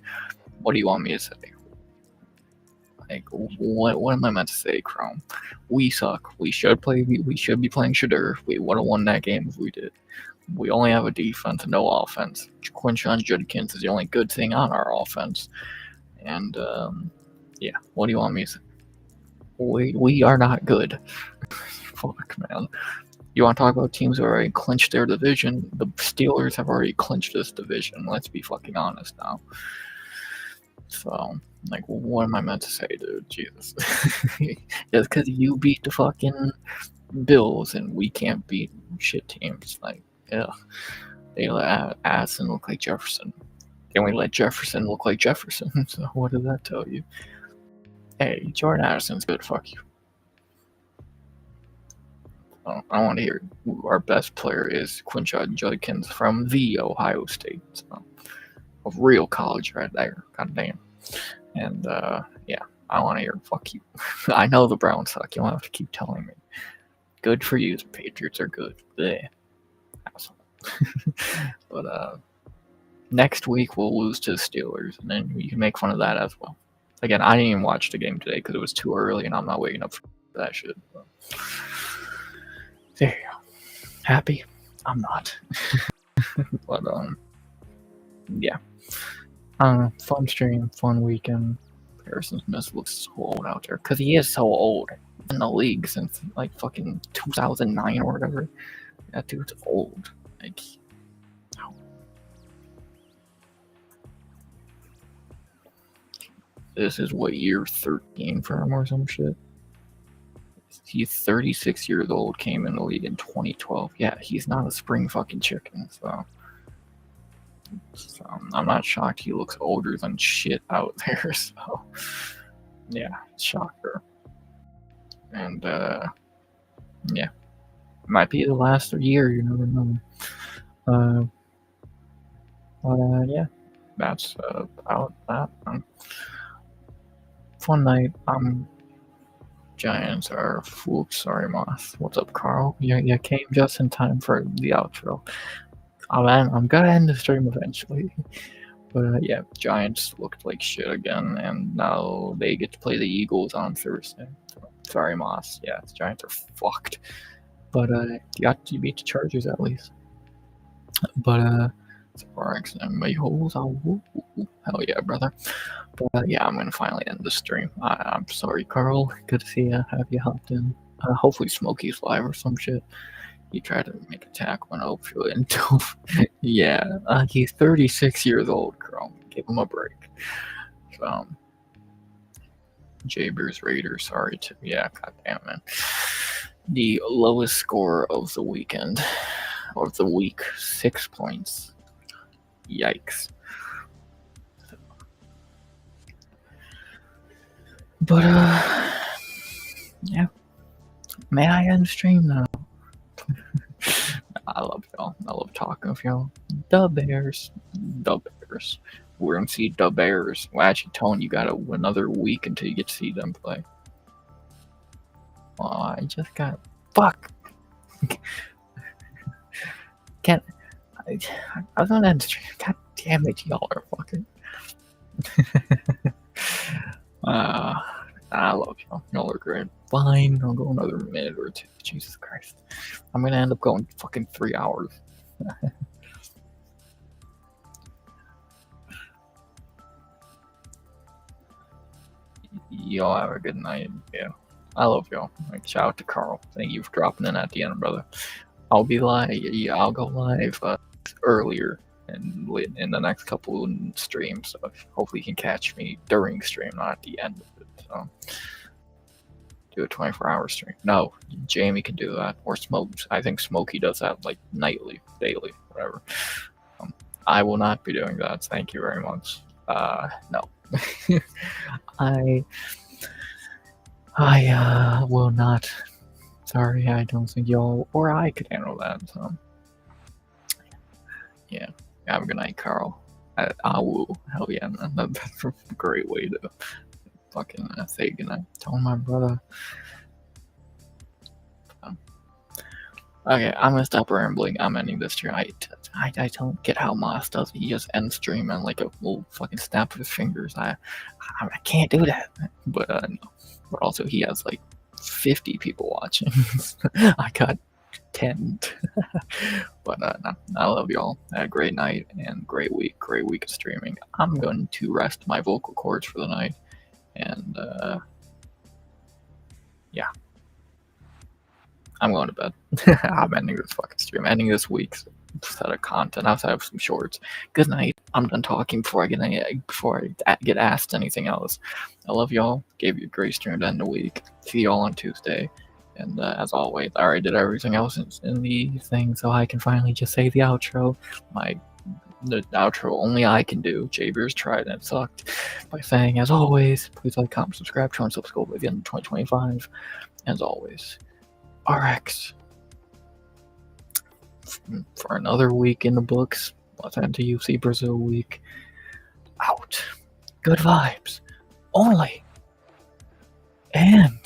What do you want me to say? Like, what am I meant to say, Chrome? We suck. We should be playing Shadur. We would have won that game if we did. We only have a defense and no offense. Quinshon Judkins is the only good thing on our offense. And yeah, what do you want me to say? We are not good. Fuck, man. You want to talk about teams who already clinched their division? The Steelers have already clinched this division. Let's be fucking honest now. So, like, what am I meant to say, dude? Jesus. Just because you beat the fucking Bills and we can't beat shit teams. Like, yeah. They let Addison look like Jefferson. Then we let Jefferson look like Jefferson. So, what does that tell you? Hey, Jordan Addison's good. Fuck you. I want to hear who our best player is. Quinshon Judkins from the Ohio State. So, a real college right there. God damn. And yeah, I want to hear fuck you. I know the Browns suck. You don't have to keep telling me. Good for you. The Patriots are good. Bleh. Asshole. But next week we'll lose to the Steelers, and then you can make fun of that as well. Again, I didn't even watch the game today because it was too early, and I'm not waiting up for that shit. But there you go. Happy? I'm not. But yeah. Fun stream, fun weekend. Harrison Smith looks so old out there because he is so old. In the league since like fucking 2009 or whatever. That dude's old. Like, how? This is what, year 13 for him or some shit. He's 36 years old. Came in the league in 2012. Yeah, he's not a spring fucking chicken. So I'm not shocked he looks older than shit out there. So yeah, shocker. And yeah, might be the last year. You never know. But yeah, that's about that. Fun night. Giants are fools. Sorry, Moss. What's up, Carl? You came just in time for the outro. I'm gonna end the stream eventually. But yeah, Giants looked like shit again, and now they get to play the Eagles on Thursday. So, sorry, Moss. Yeah, the Giants are fucked. But you beat the Chargers at least. But Sparks and my holes. Hell yeah, brother. But yeah, I'm gonna finally end the stream. I'm sorry, Carl. Good to see you. Have you hopped in? Hopefully Smokey's live or some shit. He tried to make a tackle and hopefully until yeah, he's 36 years old, Carl. Give him a break. So Jabers Raiders, sorry to yeah, goddamn man. The lowest score of the weekend. Of the week, 6 points. Yikes. But yeah. May I end stream now? I love y'all. I love talking with y'all. The Bears. The Bears. We're gonna see the Bears. Well, actually, Tony, you got another week until you get to see them play. Oh, I just got. Fuck! Can't. I was gonna end the stream. God damn it, y'all are fucking. I love y'all. Y'all are great. Fine, I'll go another minute or two. Jesus Christ. I'm gonna end up going fucking 3 hours. Y'all have a good night. Yeah. I love y'all. Like, shout out to Carl. Thank you for dropping in at the end, brother. I'll be live. Yeah, I'll go live earlier in the next couple streams. So hopefully you can catch me during stream, not at the end of it. So do a 24-hour stream. No, Jamie can do that, or Smokes. I think Smokey does that like nightly, daily, whatever. I will not be doing that. Thank you very much. No. I will not. Sorry, I don't think y'all or I could handle that. So yeah, have a good night, Carl. I will. Hell yeah, man. That's a great way to fucking say goodnight. Tell my brother. Okay, I'm gonna stop rambling. I'm ending this stream. I don't get how Moss does it. He just ends stream and like a little fucking snap of his fingers. I can't do that. But no. But also he has like 50 people watching. I got 10. But no, I love y'all. Had a great night and great week of streaming. I'm going to rest my vocal cords for the night. And yeah. I'm going to bed. I'm ending this fucking stream. Ending this week's set of content outside of some shorts. Good night. I'm done talking before I get asked anything else. I love y'all. Gave you a great stream to end the week. See y'all on Tuesday. And as always, I already did everything else in the thing, so I can finally just say the outro. The outro only I can do. J-Beers tried and it sucked. By saying, as always, please like, comment, subscribe, join Subscope by the end of 2025. As always, RX for another week in the books. Let's end to UFC Brazil week. Out. Good vibes. Only. And